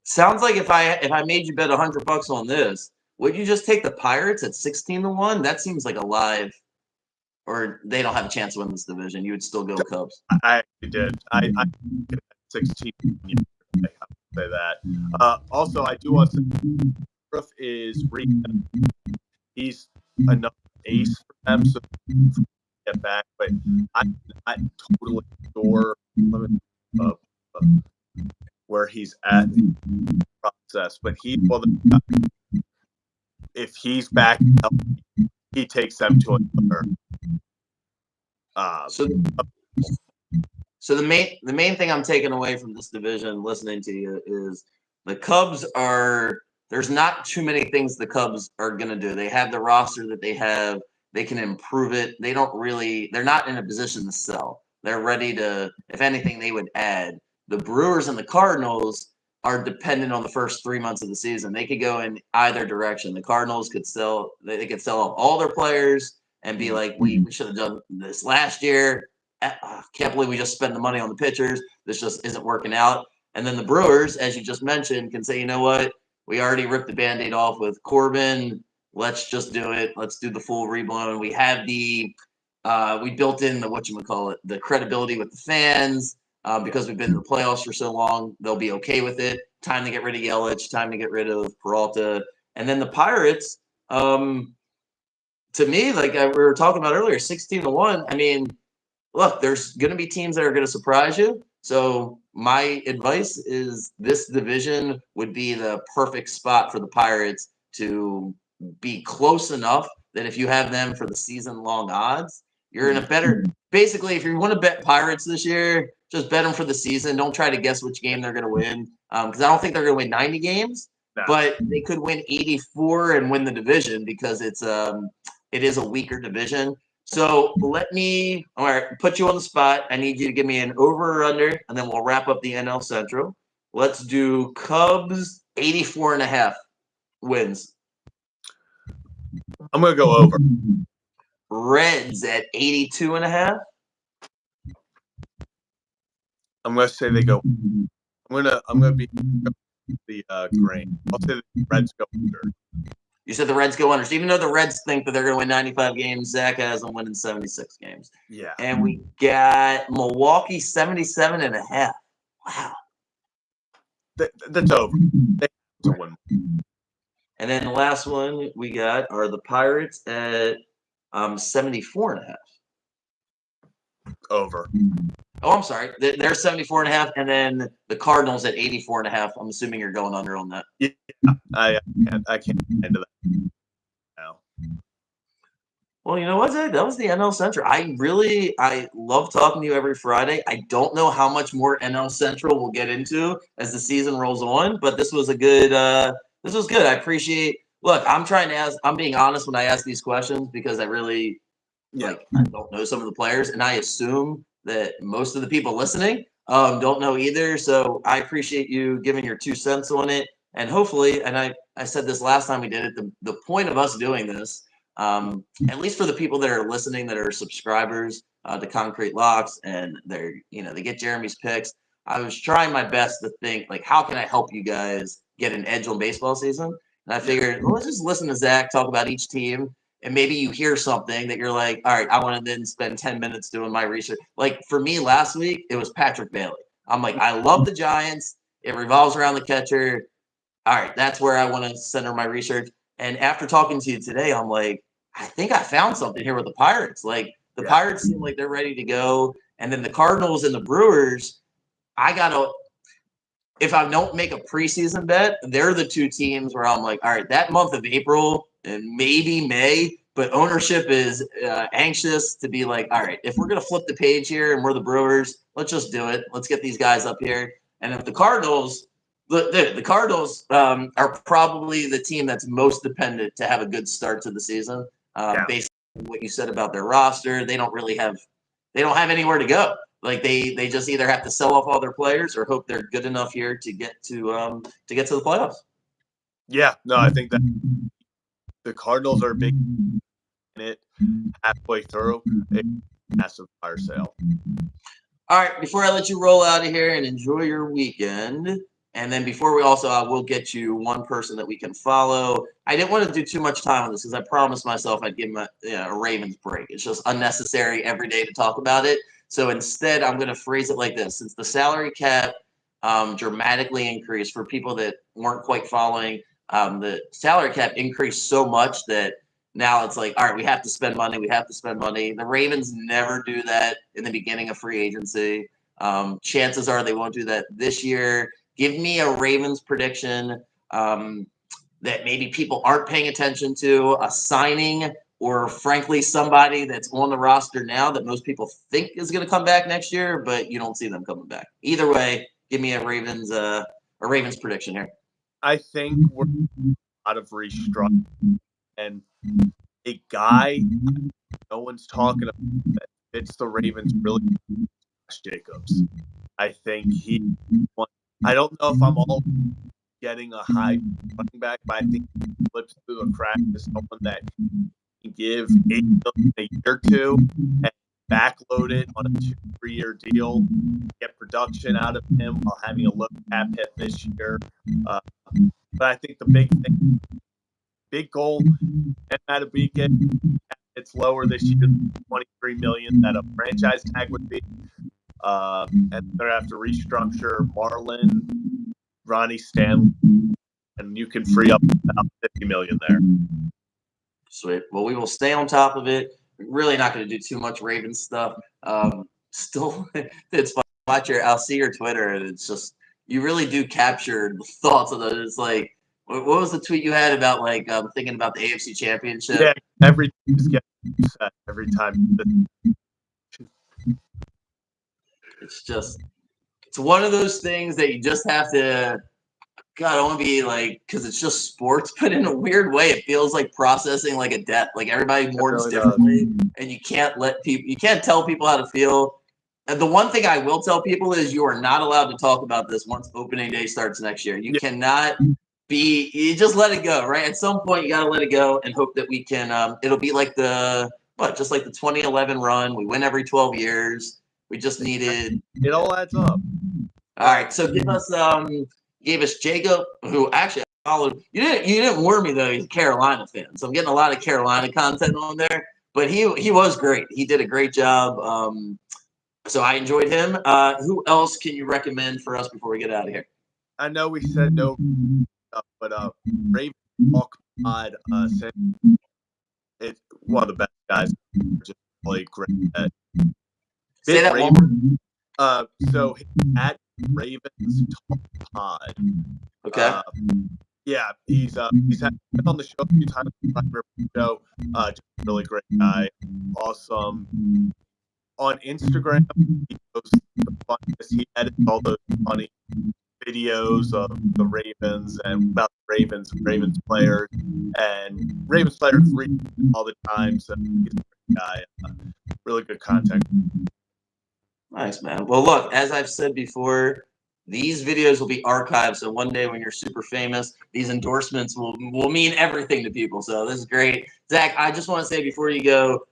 Sounds like if I made you bet $100 on this, would you just take the Pirates at 16-1? That seems like a live, or they don't have a chance to win this division. You would still go Cubs. I actually did. I 16. I say that. Also, I do want to say Roof is he's another ace for them, so get back. But I'm not totally sure where he's at in the process. But if he's back, he takes them to another. So the main thing I'm taking away from this division, listening to you, is the Cubs are. There's not too many things the Cubs are going to do. They have the roster that they have. They can improve it. They're not in a position to sell. They're ready to, if anything, they would add. The Brewers and the Cardinals are dependent on the first 3 months of the season. They could go in either direction. The Cardinals could sell. They could sell off all their players and be like, we should have done this last year. Can't believe we just spent the money on the pitchers. This just isn't working out. And then the Brewers, as you just mentioned, can say, you know what? We already ripped the Band-Aid off with Corbin. Let's just do it. Let's do the full reblown. We have we built in the credibility with the fans because we've been in the playoffs for so long. They'll be okay with it. Time to get rid of Yelich. Time to get rid of Peralta. And then the Pirates, to me, like we were talking about earlier, 16-1. I mean, look, there's going to be teams that are going to surprise you. So my advice is this division would be the perfect spot for the Pirates to be close enough that if you have them for the season-long odds, you're in a better – basically, if you want to bet Pirates this year, just bet them for the season. Don't try to guess which game they're going to win because I don't think they're going to win 90 games, but they could win 84 and win the division because it is a weaker division. So let me put you on the spot. I need you to give me an over or under, and then we'll wrap up the NL Central. Let's do Cubs 84.5 wins. I'm going to go over. Reds at 82.5. I'm going to say they go. I'm going to be the grain. I'll say the Reds go under. You said the Reds go under. So even though the Reds think that they're going to win 95 games, Zach has them winning 76 games. Yeah. And we got Milwaukee 77.5. Wow. That's over. They have to win. And then the last one we got are the Pirates at 74.5. Over. Oh, I'm sorry. They're 74.5, and then the Cardinals at 84.5. I'm assuming you're going under on that. Yeah, I can't get into that now. Well, you know what, Zach? That was the NL Central. I love talking to you every Friday. I don't know how much more NL Central we'll get into as the season rolls on, but this was a good. This was good. I appreciate. Look, I'm trying to ask. I'm being honest when I ask these questions because I really I don't know some of the players, and I assume that most of the people listening don't know either. So I appreciate you giving your 2 cents on it, and hopefully, and I said this last time we did it. The point of us doing this, at least for the people that are listening, that are subscribers to Concrete Locks, and they get Jeremy's picks. I was trying my best to think like, how can I help you guys get an edge on baseball season? And I figured, well, let's just listen to Zach talk about each team, and maybe you hear something that you're like, all right, I want to then spend 10 minutes doing my research. Like for me last week, it was Patrick Bailey. I'm like, I love the Giants. It revolves around the catcher. All right, that's where I want to center my research. And after talking to you today, I'm like, I think I found something here with the Pirates. Like the Pirates seem like they're ready to go. And then the Cardinals and the Brewers, if I don't make a preseason bet, they're the two teams where I'm like, all right, that month of April and maybe May, but ownership is anxious to be like, all right, if we're going to flip the page here and we're the Brewers, let's just do it. Let's get these guys up here. And if the Cardinals, the Cardinals are probably the team that's most dependent to have a good start to the season. Based on what you said about their roster, they don't have anywhere to go. Like they just either have to sell off all their players or hope they're good enough here to get to the playoffs. Yeah, no, I think that the Cardinals are big in it halfway through. A massive fire sale. All right, before I let you roll out of here and enjoy your weekend, and then before I will get you one person that we can follow. I didn't want to do too much time on this because I promised myself I'd give him a Ravens break. It's just unnecessary every day to talk about it. So instead, I'm going to phrase it like this. Since the salary cap dramatically increased for people that weren't quite following, the salary cap increased so much that now it's like, all right, we have to spend money. We have to spend money. The Ravens never do that in the beginning of free agency. Chances are they won't do that this year. Give me a Ravens prediction that maybe people aren't paying attention to, a signing, or frankly, somebody that's on the roster now that most people think is going to come back next year, but you don't see them coming back. Either way, give me a Ravens prediction here. I think we're out of restructuring, and a guy no one's talking about that fits the Ravens really, Jacobs. I think I don't know if I'm all getting a high running back, but I think he slips through the cracks as someone that can give $8 million a year or two and backload it on a 2-3 year deal, get production out of him while having a low cap hit this year. But I think the big goal, and out of Beacon, it's lower this year, $23 million that a franchise tag would be. And they're have to restructure Marlin, Ronnie Stanley, and you can free up about $50 million there. Sweet. Well, we will stay on top of it. We're really not going to do too much Ravens stuff. Still, it's fun. I'll see your Twitter, and it's just you really do capture the thoughts of those. It's like, what was the tweet you had about like thinking about the AFC Championship? Yeah, every team is getting upset every time. It's one of those things that you just have to. God, I want to be like, because it's just sports, but in a weird way, it feels like processing like a death. Like everybody mourns differently, and you can't tell people how to feel. And the one thing I will tell people is you are not allowed to talk about this once opening day starts next year. You cannot be. You just let it go, right? At some point, you got to let it go and hope that we can. It'll be like just like the 2011 run. We win every 12 years. We just needed. It all adds up. All right, so gave us Jacob, who actually I followed. You didn't warn me though. He's a Carolina fan, so I'm getting a lot of Carolina content on there. But he was great. He did a great job. So I enjoyed him. Who else can you recommend for us before we get out of here? I know we said no, but Raven Talk Pod said it's one of the best guys. Just played great. Say that one more. So at Ravens Talk Pod. Okay. Yeah, he's been on the show a few times. Show, just a really great guy, awesome on Instagram. He posts the funniest. He edits all those funny videos of the Ravens and about the Ravens players, and Ravens players read all the time. So he's a great guy. Really good content. Nice, man. Well, look, as I've said before, these videos will be archived. So one day when you're super famous, these endorsements will mean everything to people. So this is great. Zach, I just want to say before you go,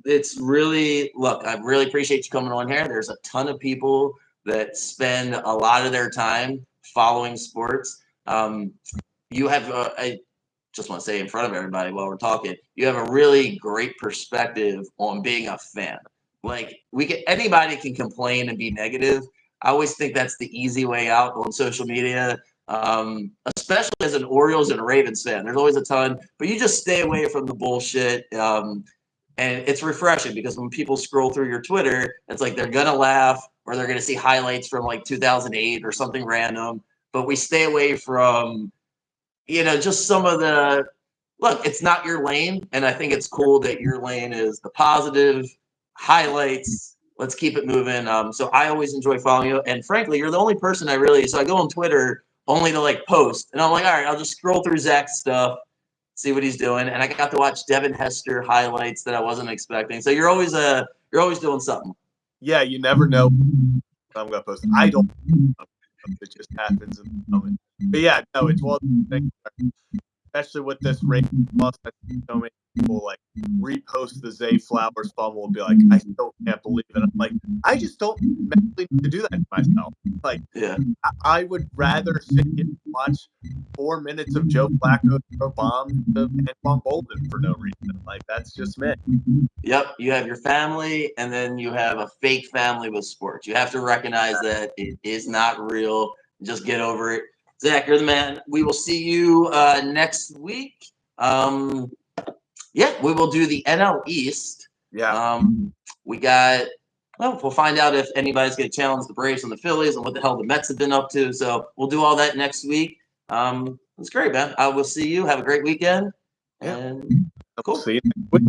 it's really, look, I really appreciate you coming on here. There's a ton of people that spend a lot of their time following sports. You have, I just want to say in front of everybody while we're talking, you have a really great perspective on being a fan. Like anybody can complain and be negative. I always think that's the easy way out on social media, especially as an Orioles and Ravens fan. There's always a ton, but you just stay away from the bullshit. And it's refreshing because when people scroll through your Twitter, it's like they're gonna laugh or they're gonna see highlights from like 2008 or something random. But we stay away from, just some of the look. It's not your lane, and I think it's cool that your lane is the positive highlights. Let's keep it moving. So I always enjoy following you, and frankly, you're the only person I really. So I go on Twitter only to like post, and I'm like, all right, I'll just scroll through Zach's stuff, see what he's doing, and I got to watch Devin Hester highlights that I wasn't expecting. So you're always doing something. Yeah, you never know what I'm gonna post. I don't. It just happens in the moment. But yeah, no, it's one of the things, especially with this race loss. I think so many people like repost the Zay Flowers fumble and be like, I still can't believe it. I'm like, I just don't mentally need to do that to myself. Like, Yeah. I would rather sit here and watch 4 minutes of Joe Flacco throw bombs to Antoine Bolden for no reason. Like, that's just me. Yep, you have your family, and then you have a fake family with sports. You have to recognize that it is not real. Just get over it. Zach, you're the man. We will see you next week. Yeah, we will do the NL East. Yeah. We got. Well, we'll find out if anybody's going to challenge the Braves and the Phillies and what the hell the Mets have been up to. So we'll do all that next week. It's great, man. I will see you. Have a great weekend. Yeah. And cool. See you next week.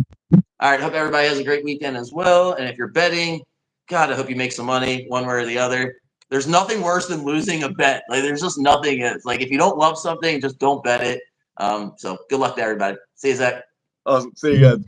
All right. Hope everybody has a great weekend as well. And if you're betting, God, I hope you make some money one way or the other. There's nothing worse than losing a bet. Like, there's just nothing. It's like, if you don't love something, just don't bet it. So good luck to everybody. See you, Zach. Awesome. See you guys.